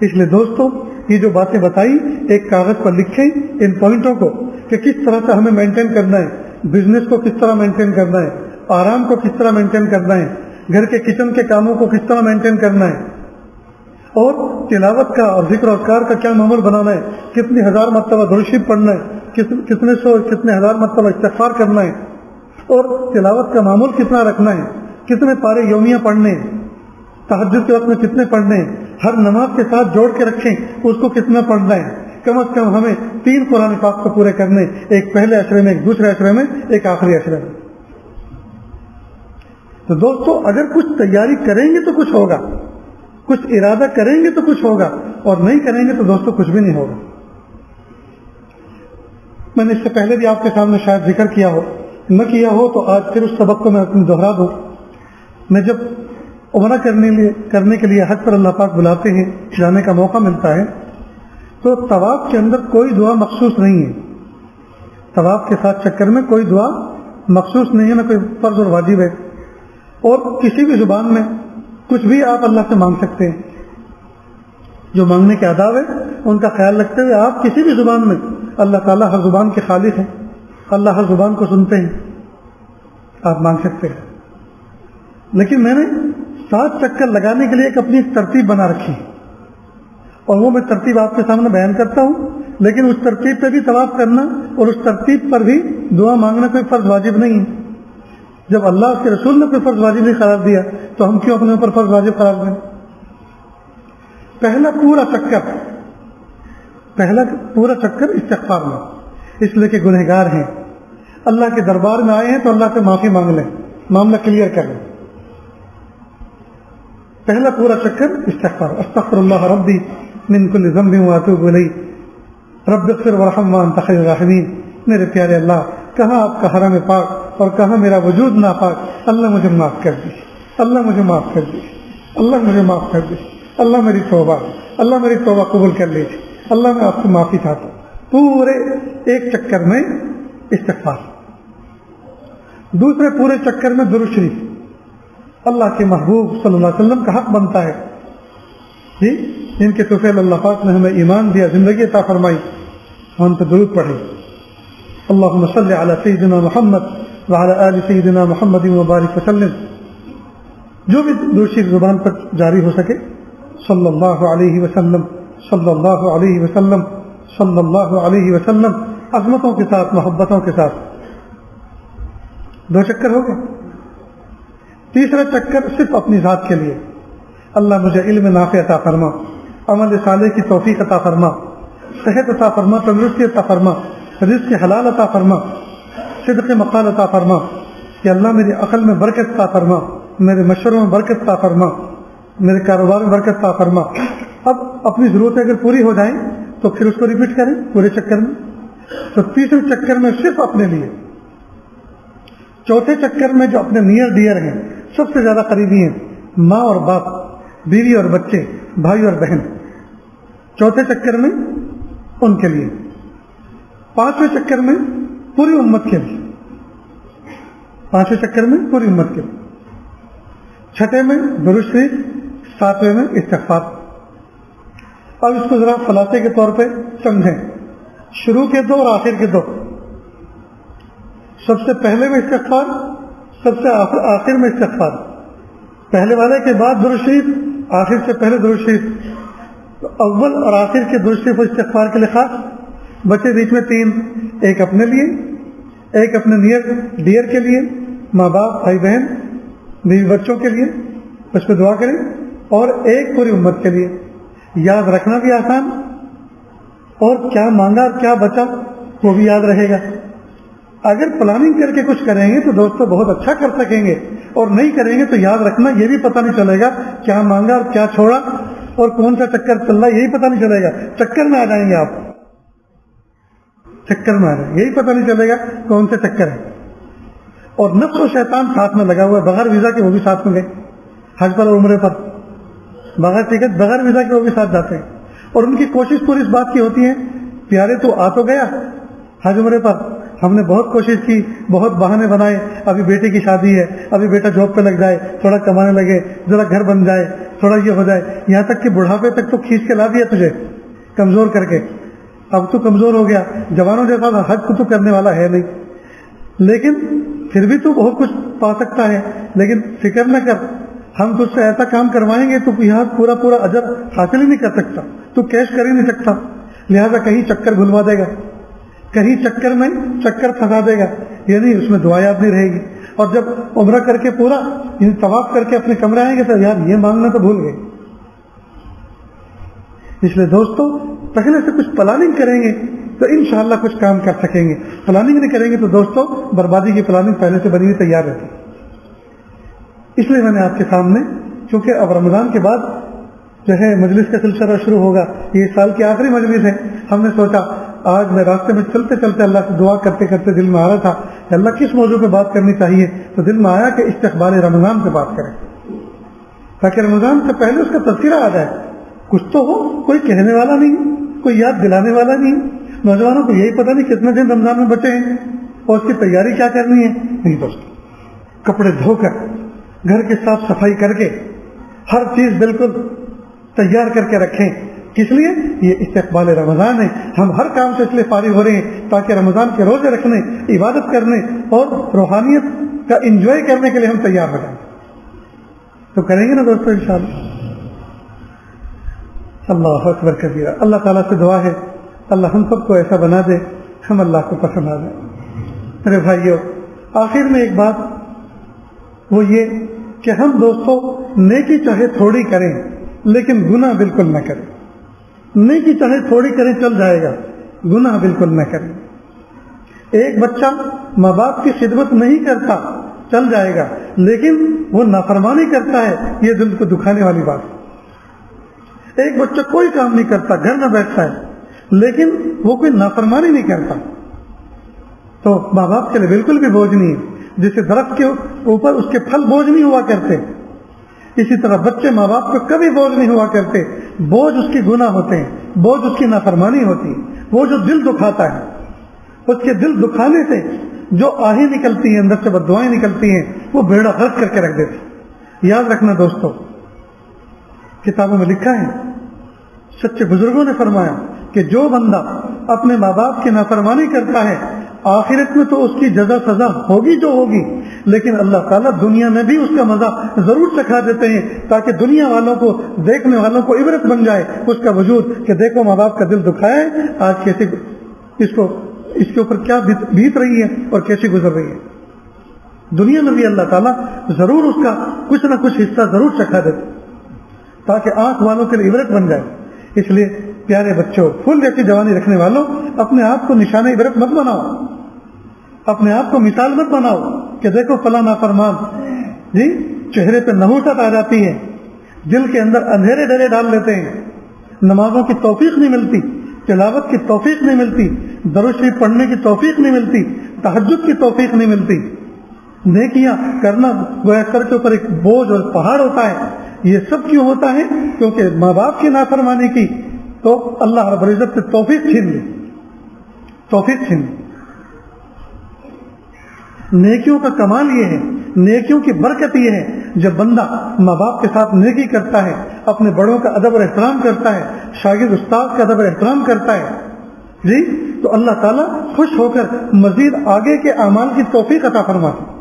اس لیے دوستو یہ جو باتیں بتائی ایک کاغذ پر لکھیں ان پوائنٹوں کو کہ کس طرح سے ہمیں مینٹین کرنا ہے، بزنس کو کس طرح مینٹین کرنا ہے، آرام کو کس طرح مینٹین کرنا ہے، گھر کے کچن کے کاموں کو کس طرح مینٹین کرنا ہے، اور تلاوت کا اور ذکر و اذکار کا کیا معمول بنانا ہے، کتنی 1000 مرتبہ درود شریف پڑھنا ہے، کتنے 1000 مرتبہ استغفار کرنا ہے، اور تلاوت کا معمول کتنا رکھنا ہے، کتنے پارے یومیہ پڑھنے ہیں، تہجد کے وقت میں کتنے پڑھنے ہیں، ہر نماز کے ساتھ جوڑ کے رکھیں اس کو کتنا پڑھنا ہے. کم از کم ہمیں 3 قرآن پاک کو پورے کرنے، ایک پہلے عشرے میں، ایک دوسرے عشرے میں، ایک آخری عشرے میں. تو دوستو اگر کچھ تیاری کریں گے تو کچھ ہوگا، کچھ ارادہ کریں گے تو کچھ ہوگا، اور نہیں کریں گے تو دوستو کچھ بھی نہیں ہوگا. میں نے اس سے پہلے بھی آپ کے سامنے شاید ذکر کیا ہو، نہ کیا ہو تو آج پھر اس سبق کو میں اپنی دہرا دوں. میں جب عمرہ کرنے کے لیے حج پر اللہ پاک بلاتے ہیں، جانے کا موقع ملتا ہے، تو طواف کے اندر کوئی دعا مخصوص نہیں ہے. طواف کے ساتھ چکر میں کوئی دعا مخصوص نہیں ہے، نہ کوئی فرض اور واجب ہے، اور کسی بھی زبان میں کچھ بھی آپ اللہ سے مانگ سکتے ہیں. جو مانگنے کے آداب ہے ان کا خیال رکھتے ہوئے آپ کسی بھی زبان میں، اللہ تعالیٰ ہر زبان کے خالق ہیں، اللہ ہر زبان کو سنتے ہیں، آپ مانگ سکتے ہیں. لیکن میں نے 7 چکر لگانے کے لیے اپنی ایک ترتیب بنا رکھی ہے، اور وہ میں ترتیب آپ کے سامنے بیان کرتا ہوں. لیکن اس ترتیب پہ بھی طواف کرنا اور اس ترتیب پر بھی دعا مانگنا کوئی فرض واجب نہیں ہے. جب اللہ اس کے رسول نے کوئی فرض واجب نہیں قرار دیا تو ہم کیوں اپنے اوپر فرض واجب قرار دیں؟ پہلا پورا چکر استغفار میں، اس لیے کہ گنہگار ہیں، اللہ کے دربار میں آئے ہیں تو اللہ سے معافی مانگ لیں، معاملہ کلیئر کر لیں. پہلا پورا چکر استغفار، استغفر اللہ ربی من کل ذنب واتوب الیہ رب اغفر وارحم وانت خیر الراحمین. میرے پیارے اللہ، کہاں آپ کا حرم پاک اور کہاں میرا وجود ناپاک، اللہ مجھے معاف کر دی، اللہ مجھے معاف کر دی، اللہ مجھے معاف کر دی، اللہ میری توبہ، اللہ میری توبہ قبول کر لیجیے، اللہ میں آپ سے معافی چاہتا ہوں. پورے ایک چکر میں استغفار. دوسرے پورے چکر میں درود شریف، اللہ کے محبوب صلی اللہ علیہ وسلم کا حق بنتا ہے جی، جن کے طفیل اللہ پاک نے ہمیں ایمان دیا، زندگی عطا فرمائی، ہم پہ درود پڑھیں. اللہم صلی علی سیدنا محمد وعلی آل سیدنا محمد وبارک وسلم. جو بھی درود شریف زبان پر جاری ہو سکے، صلی اللہ علیہ وسلم، صلی اللہ علیہ وسلم، صلی اللہ علیہ وسلم، عظمتوں کے ساتھ، محبتوں کے ساتھ. 2 چکر ہو گئے. تیسرا چکر صرف اپنی ذات کے لیے، اللہ مجھے علم نافع عطا فرما، عمل صالح کی توفیق عطا فرما، صحت عطا فرما، تندرستی عطا فرما، رزق حلال عطا فرما، صدق مقال عطا فرما. کہ اللہ میری عقل میں برکت عطا فرما، میرے مشوروں میں برکت عطا فرما، میرے کاروبار میں برکت عطا فرما. اب اپنی ضرورتیں اگر پوری ہو جائیں تو پھر اس کو ریپیٹ کریں پورے چکر میں. تو تیسرے چکر میں صرف اپنے لیے. چوتھے چکر میں جو اپنے نیئر ڈیئر ہیں، سب سے زیادہ قریبی ہیں، ماں اور باپ، بیوی اور بچے، بھائی اور بہن، چوتھے چکر میں ان کے لیے. 5ویں چکر میں پوری امت کے لیے، 5ویں چکر میں پوری امت کے لیے. 6 میں درود شریف، 7ویں میں استغفار. اب اس کو ذرا خلاصے کے طور پہ سمجھیں، شروع کے 2 اور آخر کے 2. سب سے پہلے میں استغفار، سب سے آخر میں استغفار. پہلے والے کے بعد درود شریف، آخر سے پہلے درود شریف. اول اور آخر کے درود شریف اور استغفار کے لیے خاص، بچے بیچ میں 3، ایک اپنے لیے، ایک اپنے نیئر ڈیئر کے لیے، ماں باپ، بھائی بہن، بیوی بچوں کے لیے، اس پہ دعا کریں، اور ایک پوری امت کے لیے. یاد رکھنا بھی آسان، اور کیا مانگا اور کیا بچا وہ بھی یاد رہے گا. اگر پلاننگ کر کے کچھ کریں گے تو دوستو بہت اچھا کر سکیں گے، اور نہیں کریں گے تو یاد رکھنا یہ بھی پتہ نہیں چلے گا کیا مانگا اور کیا چھوڑا اور کون سا چکر چل رہا ہے، یہی پتہ نہیں چلے گا. چکر میں آ جائیں گے، آپ چکر میں آ جائیں گے، یہی پتہ نہیں چلے گا کون سے چکر ہے. اور نفس و شیطان ساتھ میں لگا ہوا ہے، بغیر ویزا کے وہ بھی ساتھ میں گئے حج پر اور عمرے پر، بغیر ٹکٹ، بغیر ویزا کے وہ بھی ساتھ جاتے ہیں. اور ان کی کوشش پوری اس بات کی ہوتی ہے، پیارے تو آ تو گیا حج عمرے پر، ہم نے بہت کوشش کی، بہت بہانے بنائے، ابھی بیٹے کی شادی ہے، ابھی بیٹا جاب پہ لگ جائے، تھوڑا کمانے لگے، ذرا گھر بن جائے، تھوڑا یہ ہو جائے، یہاں تک کہ بڑھاپے تک تو کھینچ کے لا دیا تجھے کمزور کر کے. اب تو کمزور ہو گیا، جوانوں جیسا حج کو تو کرنے والا ہے نہیں، لیکن پھر بھی تو بہت کچھ پا سکتا ہے. لیکن فکر نہ کر، ہم تجھ سے ایسا کام کروائیں گے تو یہاں پورا پورا اجر حاصل ہی نہیں کر سکتا، تو کیش کر ہی نہیں سکتا. لہذا کہیں چکر بھلوا دے گا، کہیں چکر میں چکر پھنسا دے گا، یعنی اس میں دعا یاد نہیں رہے گی. اور جب عمرہ کر کے پورا یعنی طواف کر کے اپنے کمرے آئیں گے تو یار یہ مانگنا تو بھول گئے. اس لیے دوستو پہلے سے کچھ پلاننگ کریں گے تو انشاءاللہ کچھ کام کر سکیں گے. پلاننگ نہیں کریں گے تو دوستو بربادی کی پلاننگ پہلے سے بنی ہوئی تیار رہتی. اس لیے میں نے آپ کے سامنے، کیونکہ اب رمضان کے بعد جو ہے مجلس کا سلسلہ شروع ہوگا، یہ سال کی آخری مجلس ہے، ہم نے سوچا آج میں راستے میں چلتے چلتے اللہ سے دعا کرتے کرتے دل میں آ رہا تھا کہ اللہ کس موضوع پہ بات کرنی چاہیے، تو دل میں آیا کہ استقبال رمضان پہ بات کریں، تاکہ رمضان سے پہلے اس کا تذکرہ آ جائے. کچھ تو ہو، کوئی کہنے والا نہیں، کوئی یاد دلانے والا نہیں. نوجوانوں کو یہی پتہ نہیں کتنے دن رمضان میں بچے ہیں اور اس کی تیاری کیا کرنی ہے. نہیں دوست، کپڑے دھو کر، گھر کی صاف صفائی کر کے، ہر چیز بالکل تیار کر کے رکھیں، کس لیے؟ یہ استقبال رمضان ہے. ہم ہر کام سے اس لیے فارغ ہو رہے ہیں تاکہ رمضان کے روزے رکھنے، عبادت کرنے اور روحانیت کا انجوائے کرنے کے لیے ہم تیار ہو جائیں. تو کریں گے نا دوستو انشاءاللہ. اللہ اکبر کبیرہ. اللہ تعالیٰ سے دعا ہے اللہ ہم سب کو ایسا بنا دے ہم اللہ کو پسند آ جائیں. میرے بھائیوں، آخر میں ایک بات وہ یہ کہ ہم دوستوں نیکی چاہے تھوڑی کریں لیکن گناہ بالکل نہ کریں. نیکی چاہے تھوڑی کریں چل جائے گا، گناہ بالکل نہ کریں. ایک بچہ ماں باپ کی خدمت نہیں کرتا چل جائے گا لیکن وہ نافرمانی کرتا ہے، یہ دل کو دکھانے والی بات. ایک بچہ کوئی کام نہیں کرتا، گھر میں بیٹھتا ہے لیکن وہ کوئی نافرمانی نہیں کرتا تو ماں باپ کے لیے بالکل بھی بوجھ نہیں ہے. جیسے درخت کے اوپر اس کے پھل بوجھ نہیں ہوا کرتے، اسی طرح بچے ماں باپ کو کبھی بوجھ نہیں ہوا کرتے. بوجھ اس کے گناہ ہوتے ہیں، بوجھ اس کی نافرمانی ہوتی ہے. وہ جو دل دکھاتا ہے، اس کے دل دکھانے سے جو آہیں نکلتی ہیں، اندر سے بددعائیں نکلتی ہیں، وہ بیڑا غرق کر کے رکھ دیتے. یاد رکھنا دوستو، کتابوں میں لکھا ہے، سچے بزرگوں نے فرمایا کہ جو بندہ اپنے ماں باپ کی نافرمانی کرتا ہے آخرت میں تو اس کی جزا سزا ہوگی جو ہوگی، لیکن اللہ تعالیٰ دنیا میں بھی اس کا مزہ ضرور چکھا دیتے ہیں تاکہ دنیا والوں کو، دیکھنے والوں کو عبرت بن جائے اس کا وجود کہ دیکھو ماں باپ کا دل دکھایا ہے، آج کیسے اس کے اوپر کیا بیت رہی ہے اور کیسی گزر رہی ہے. دنیا میں بھی اللہ تعالیٰ ضرور اس کا کچھ نہ کچھ حصہ ضرور چکھا دیتے تاکہ آنکھ والوں کے لیے عبرت بن جائے. اس لیے پیارے بچوں، پھول جیسی جوانی رکھنے والوں، اپنے آپ کو نشانہ عبرت مت بناؤ، اپنے آپ کو مثال مت بناؤ کہ دیکھو فلاں نافرمان جی چہرے پہ نحوست آ جاتی ہے، دل کے اندر اندھیرے ڈرے ڈال لیتے ہیں، نمازوں کی توفیق نہیں ملتی، تلاوت کی توفیق نہیں ملتی، درود شریف پڑھنے کی توفیق نہیں ملتی، تہجد کی توفیق نہیں ملتی. نیکیاں کرنا گویا سر کے اوپر ایک بوجھ اور پہاڑ ہوتا ہے. یہ سب کیوں ہوتا ہے؟ کیونکہ ماں باپ کی نافرمانی کی تو اللہ رب العزت سے توفیق چھین لی. نیکیوں کا کمال یہ ہے، نیکیوں کی برکت یہ ہے، جب بندہ ماں باپ کے ساتھ نیکی کرتا ہے، اپنے بڑوں کا ادب اور احترام کرتا ہے، شاگرد استاد کا ادب اور احترام کرتا ہے جی، تو اللہ تعالیٰ خوش ہو کر مزید آگے کے اعمال کی توفیق عطا فرماتا.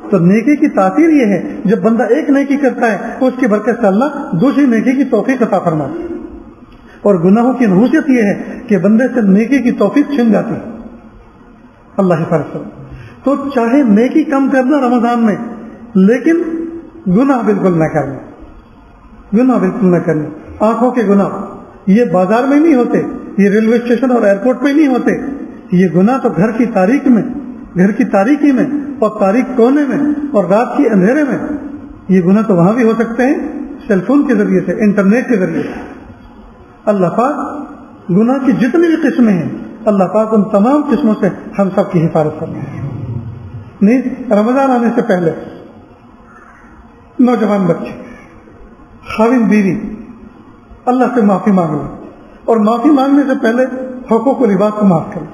تو نیکی کی تاثیر یہ ہے، جب بندہ ایک نیکی کرتا ہے تو اس کی برکت سے اللہ دوسری نیکی کی توفیق عطا فرماتا. اور گناہوں کی نحوست یہ ہے کہ بندے سے نیکی کی توفیق چھن جاتی ہے. اللہ حفاظت کرے. تو چاہے نیکی کم کرنا رمضان میں لیکن گناہ بالکل نہ کرنا، گناہ بالکل نہ کرنا. آنکھوں کے گناہ یہ بازار میں نہیں ہوتے، یہ ریلوے اسٹیشن اور ایئرپورٹ پہ نہیں ہوتے. یہ گناہ تو گھر کی تاریکی میں اور تاریک کونے میں اور رات کی اندھیرے میں، یہ گناہ تو وہاں بھی ہو سکتے ہیں سیل فون کے ذریعے سے، انٹرنیٹ کے ذریعے سے. اللہ پاک گناہ کی جتنی بھی قسمیں ہیں، اللہ پاک ان تمام قسموں سے ہم سب کی حفاظت کرنا ہے. نہیں، رمضان آنے سے پہلے نوجوان بچے، خاوند بیوی اللہ سے معافی مانگ لیں، اور معافی مانگنے سے پہلے حقوق و لباس کو معاف کریں.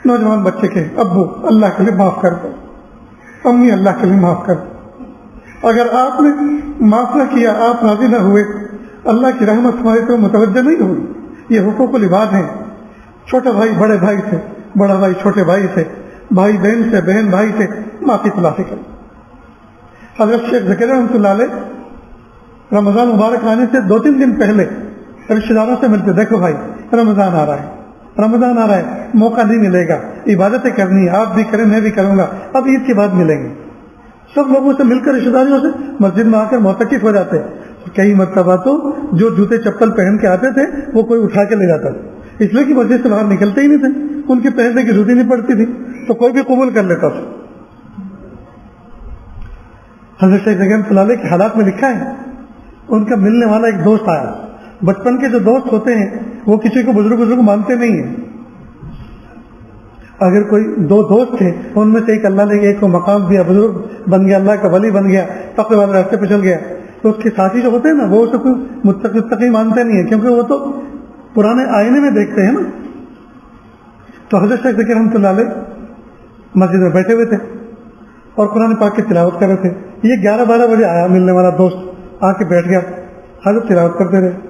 نوجوان بچے کے ابو اللہ کے لیے معاف کر دو، امی اللہ کے لیے معاف کر دو. اگر آپ نے معاف نہ کیا، آپ راضی نہ ہوئے، اللہ کی رحمت ہمارے تو متوجہ نہیں ہوئی. یہ حقوق و لباس ہیں. چھوٹا بھائی بڑے بھائی سے، بڑا بھائی چھوٹے بھائی سے، بھائی بہن سے، بہن بھائی سے معافی تلافی کریں. حضرت شیخ زکریا رحمۃ اللہ علیہ رمضان مبارک آنے سے 2-3 دن پہلے رشتے داروں سے ملتے، دیکھو بھائی رمضان آ رہا ہے، موقع نہیں ملے گا، عبادتیں کرنی ہے، آپ بھی کریں میں بھی کروں گا، اب عید کے بعد ملیں گے. سب لوگوں سے مل کر رشتے داریوں سے مسجد میں آ کر معتکف ہو جاتے. کئی مرتبہ تو جو جوتے چپل پہن کے آتے تھے وہ کوئی اٹھا کے لے جاتا تھا، اس لیے کہ مسجد سے باہر نکلتے ہی نہیں تھے، ان کی پہننے کی ضرورت نہیں پڑتی تھی تو کوئی بھی قبول کر لیتا تھا. حضرت شیخ زکریا رحمۃ اللہ علیہ کے حالات میں لکھا ہے، ان کا ملنے والا ایک دوست آیا. بچپن کے جو دوست ہوتے ہیں وہ کسی کو بزرگ مانتے نہیں ہیں. اگر کوئی 2 دوست تھے ان میں سے ایک اللہ نے ایک کو مقام دیا، بزرگ بن گیا، اللہ کا ولی بن گیا، تقوی والے راستے پہ چل گیا، تو اس کے ساتھی جو ہوتے ہیں نا وہ اسے کوئی متقی مانتے نہیں ہیں، کیونکہ وہ تو پرانے آئینے میں دیکھتے ہیں نا. تو حضرت شیخ زکریا رحمۃ اللہ علیہ مسجد میں بیٹھے ہوئے تھے اور قرآن پاک کی تلاوت کر رہے تھے. یہ 11-12 بجے آیا ملنے والا دوست، آ کے بیٹھ گیا. حضرت تلاوت کرتے رہے.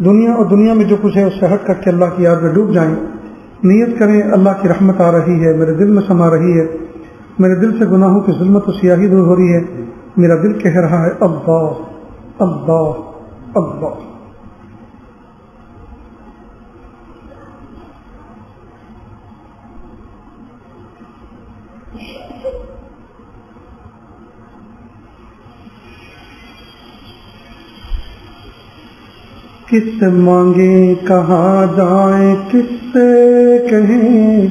دنیا اور دنیا میں جو کچھ ہے اس سے ہٹ کر کے اللہ کی یاد میں ڈوب جائیں. نیت کریں اللہ کی رحمت آ رہی ہے، میرے دل میں سما رہی ہے، میرے دل سے گناہوں کی ظلمت و سیاہی دور ہو رہی ہے، میرا دل کہہ رہا ہے اللہ اللہ اللہ. کس سے مانگیں کہاں جائیں کس سے کہیں،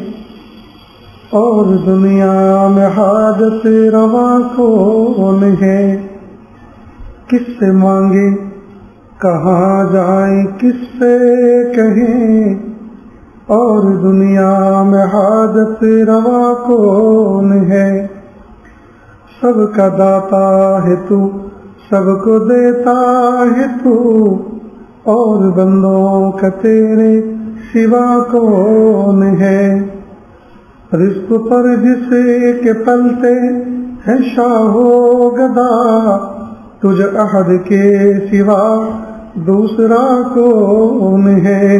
اور دنیا میں حاجت روا کون ہے. کس سے مانگیں کہاں جائیں کس سے کہیں، اور دنیا میں حاجت روا کون ہے. سب کا داتا ہے تو، سب کو دیتا ہے تو، اور بندوں کا تیرے سوا کون ہے. رزق پر جس کے پلتے ہے شاہ و گدا، تجھ احد کے سوا دوسرا کون ہے.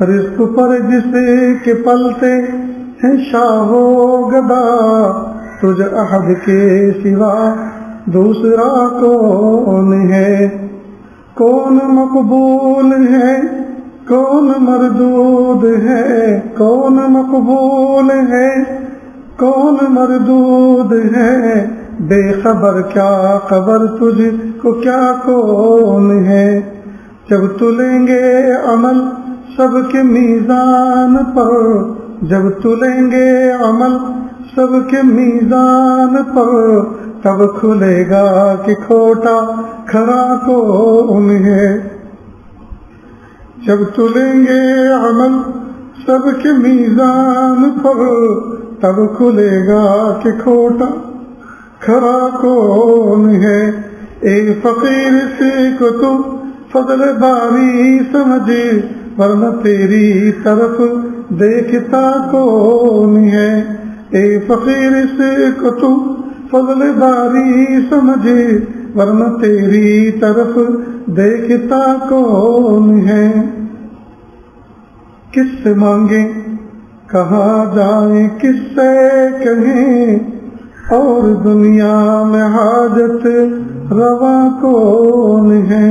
رزق پر جس کے پلتے ہے شاہ و گدا، تجھ احد کے سوا دوسرا کون ہے. کون مقبول ہے کون مردود ہے، کون مقبول ہے کون مردود ہے. بے خبر کیا خبر تجھ کو کیا کون ہے. جب تلیں گے عمل سب کے میزان پر، جب تلیں گے عمل سب کے میزان پر، تب کھلے گا کہ کھوٹا کھرا کون ہے. جب تلیں گے عمل سب کے میزان پر، تب کھلے گا کہ کھوٹا کھرا کون ہے. ایک فقیر سے کو تو فضل باری سمجھ، ورنہ تیری طرف دیکھتا کون ہے. ایک فقیر سے کو تو فضل باری سمجھ، ورنہ تیری طرف دیکھتا کون ہے. کس سے مانگیں کہاں جائیں کس سے کہیں، اور دنیا میں حاجت روا کون ہے.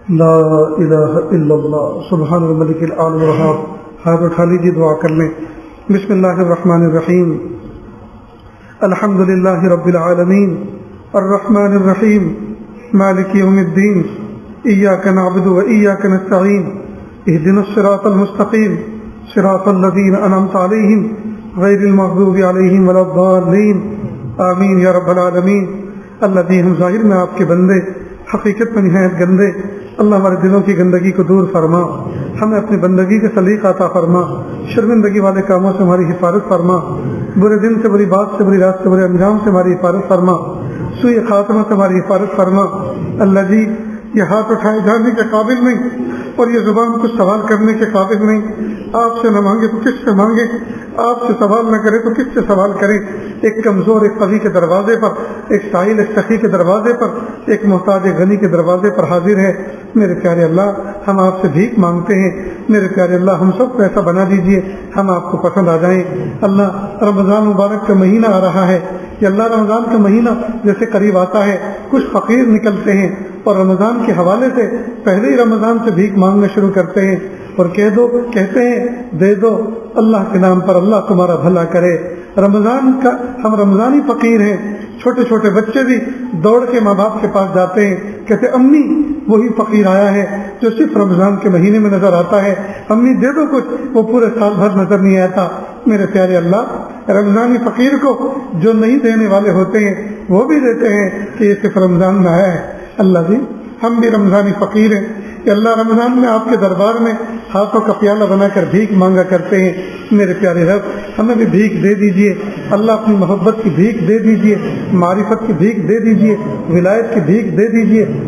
لا الہ الا اللہ سبحان الملک العال الوہاب. ہاتھ اٹھا لیجیے دعا کر لیں. بسم اللہ الرحمن الرحیم. الحمد للہ رب العالمین الرحمن الرحیم مالک یوم الدین. ایاک نعبد و ایاک نستعین. اہدنا الصراط المستقیم صراط الذین انعمت علیہم غیر المغضوب علیہم ولا الضالین. آمین یا رب العالمین. اللہ جی ہم ظاہر میں آپ کے بندے، حقیقت میں نہایت گندے. اللہ ہمارے دلوں کی گندگی کو دور فرما، ہمیں اپنی بندگی کا سلیقہ عطا فرما. شرمندگی والے کاموں سے ہماری حفاظت فرما، برے دن سے، بری بات سے، بری رات سے، برے انجام سے ہماری حفاظت فرما، سوء خاتمہ سے ہماری حفاظت فرما. اللہ جی یہ ہاتھ اٹھائے جانے کے قابل نہیں، اور یہ زبان کچھ سوال کرنے کے قابل نہیں. آپ سے نہ مانگے تو کس سے مانگے، آپ سے سوال نہ کرے تو کس سے سوال کریں. ایک کمزور ایک قوی کے دروازے پر، ایک سائل ایک سخی کے دروازے پر، ایک محتاج ایک غنی کے دروازے پر حاضر ہے. میرے پیارے اللہ ہم آپ سے بھیک مانگتے ہیں. میرے پیارے اللہ ہم سب کو ایسا بنا دیجئے ہم آپ کو پسند آ جائیں. اللہ رمضان مبارک کا مہینہ آ رہا ہے کہ اللہ رمضان کا مہینہ جیسے قریب آتا ہے کچھ فقیر نکلتے ہیں اور رمضان کے حوالے سے پہلے ہی رمضان سے بھیک مانگنا شروع کرتے ہیں اور کہتے ہیں دے دو اللہ کے نام پر، اللہ تمہارا بھلا کرے. رمضان کا ہم رمضانی فقیر ہیں. چھوٹے چھوٹے بچے بھی دوڑ کے ماں باپ کے پاس جاتے ہیں، کہتے امی وہی فقیر آیا ہے جو صرف رمضان کے مہینے میں نظر آتا ہے، امی دے دو کچھ، وہ پورے سال بھر نظر نہیں آتا. میرے پیارے اللہ رمضانی فقیر کو جو نہیں دینے والے ہوتے ہیں وہ بھی دیتے ہیں کہ یہ صرف رمضان میں آیا ہے. اللہ جی ہم بھی رمضانی فقیر ہیں کہ اللہ رمضان میں آپ کے دربار میں ہاتھوں کا پیالہ بنا کر بھیک مانگا کرتے ہیں. میرے پیارے رب ہمیں بھی بھیک دے دیجئے. اللہ اپنی محبت کی بھیک دے دیجئے، معرفت کی بھیک دے دیجئے، ولایت کی بھیک دے دیجئے.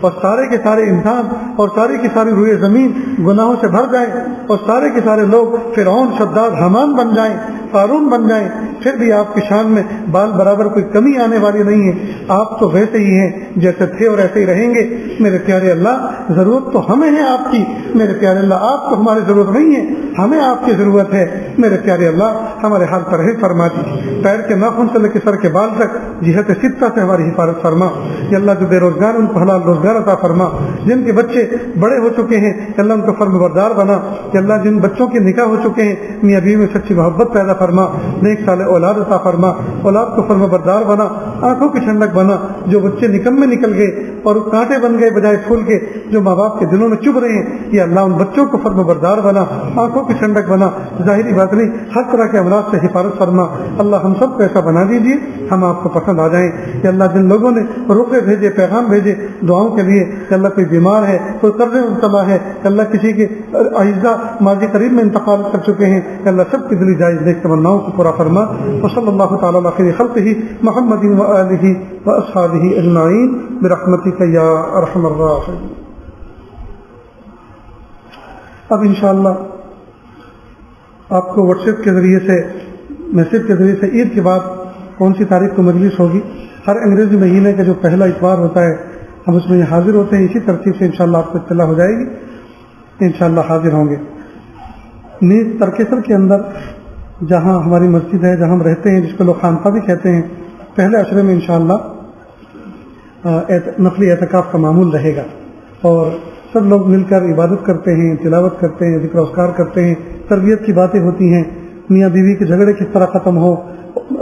اور سارے کے سارے انسان اور ساری کی ساری روئے زمین گناہوں سے بھر جائیں اور سارے کے سارے لوگ فرعون، شداد، حامان بن جائیں، قارون بن جائیں، پھر بھی آپ کی شان میں بال برابر کوئی کمی آنے والی نہیں ہے. آپ تو ویسے ہی ہیں جیسے تھے اور ایسے ہی رہیں گے. میرے پیارے اللہ، ضرورت تو ہمیں ہے آپ کی. میرے پیارے اللہ، آپ کو ہماری ضرورت نہیں ہے، ہمیں آپ کی ضرورت ہے. میرے پیارے اللہ، ہمارے حال پر حفظ فرما دی. پیر کے ناخن سے لے کے سر کے بال تک جہت ستہ سے ہماری حفاظت فرما. یا اللہ، جو بے روزگار ان کو حلال روزگار عطا فرما. جن کے بچے بڑے ہو چکے ہیں اللہ ان کو فرمانبردار بنا. یا اللہ، جن بچوں کے نکاح ہو چکے ہیں میاں بیوی میں سچی محبت پیدا فرما. نیک صالح اولاد عطا فرما. اولاد کو فرمانبردار بنا، آنکھوں کی ٹھنڈک بنا. جو بچے نکم میں نکل گئے اور کانٹے بن گئے بجائے پھول کے، جو ماں باپ کے دلوں میں چبھ رہے ہیں، یا اللہ ان بچوں کو فرمانبردار بنا، آنکھوں کی ٹھنڈک بنا. ظاہری باطنی ہر طرح کے امراض سے حفاظت فرما. اللہ ہم سب کو ایسا بنا دیجیے ہم آپ کو پسند آ جائیں. یا اللہ، جن لوگوں نے رقعے بھیجے، پیغام بھیجے دعاؤں کے لیے، یا اللہ کوئی بیمار ہے، کوئی قرض میں مبتلا ہے، یا اللہ کسی کے اعزاء ماضی قریب میں انتقال کر چکے ہیں، یا اللہ سب کی دلی جائز نیک تمناؤں کو پورا فرما. وصلی اللہ تعالی علی خیر خلقہ محمد و آلہ و اصحابہ اجمعین برحمتک یا ارحم الراحمین. اب انشاءاللہ آپ کو واٹس ایپ کے ذریعے سے، میسیج کے ذریعے سے عید کے بعد کون سی تاریخ کو مجلس ہوگی. ہر انگریزی مہینے کا جو پہلا اتوار ہوتا ہے ہم اس میں حاضر ہوتے ہیں. اسی ترتیب سے انشاءاللہ آپ کو اطلاع ہو جائے گی، انشاءاللہ حاضر ہوں گے. نیز ترکیسر کے اندر جہاں ہماری مسجد ہے، جہاں ہم رہتے ہیں، جس کو لوگ خانقاہ بھی کہتے ہیں، پہلے عشرے میں انشاءاللہ نفلی اعتکاف کا معمول رہے گا اور سب لوگ مل کر عبادت کرتے ہیں، تلاوت کرتے ہیں، ذکر و اذکار کرتے ہیں، تربیت کی باتیں ہوتی ہیں، میاں بیوی کے جھگڑے کس طرح ختم ہو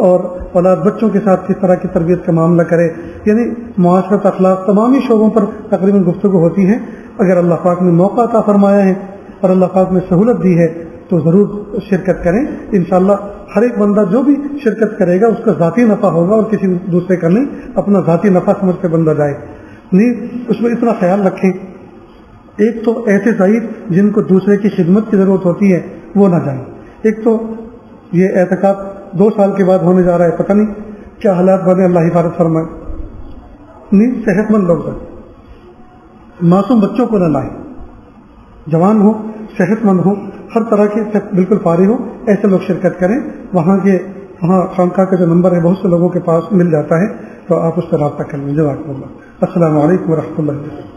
اور اولاد بچوں کے ساتھ کس طرح کی تربیت کا معاملہ کرے، یعنی معاشرت، اخلاق، تمامی شعبوں پر تقریباً گفتگو ہوتی ہے. اگر اللہ پاک نے موقع عطا فرمایا ہے اور اللہ پاک نے سہولت دی ہے تو ضرور شرکت کریں. انشاءاللہ ہر ایک بندہ جو بھی شرکت کرے گا اس کا ذاتی نفع ہوگا اور کسی دوسرے کا نہیں، اپنا ذاتی نفع سمجھ کے بندہ جائے. نہیں، اس میں اتنا خیال رکھیں، ایک تو ایسے ضعیف جن کو دوسرے کی خدمت کی ضرورت ہوتی ہے وہ نہ جائیں. ایک تو یہ اعتکاف 2 سال کے بعد ہونے جا رہا ہے، پتہ نہیں کیا حالات بنے، اللہ حفاظت فرمائے. نہیں، صحت مند لوگ جائیں، معصوم بچوں کو نہ لائیں، جوان ہو، صحت مند ہو، ہر طرح کے بالکل فارغ ہو، ایسے لوگ شرکت کریں. وہاں خانقاہ کا جو نمبر ہے بہت سے لوگوں کے پاس مل جاتا ہے، تو آپ اس سے رابطہ کر لیں. جزاکم اللہ. السلام علیکم ورحمۃ اللہ.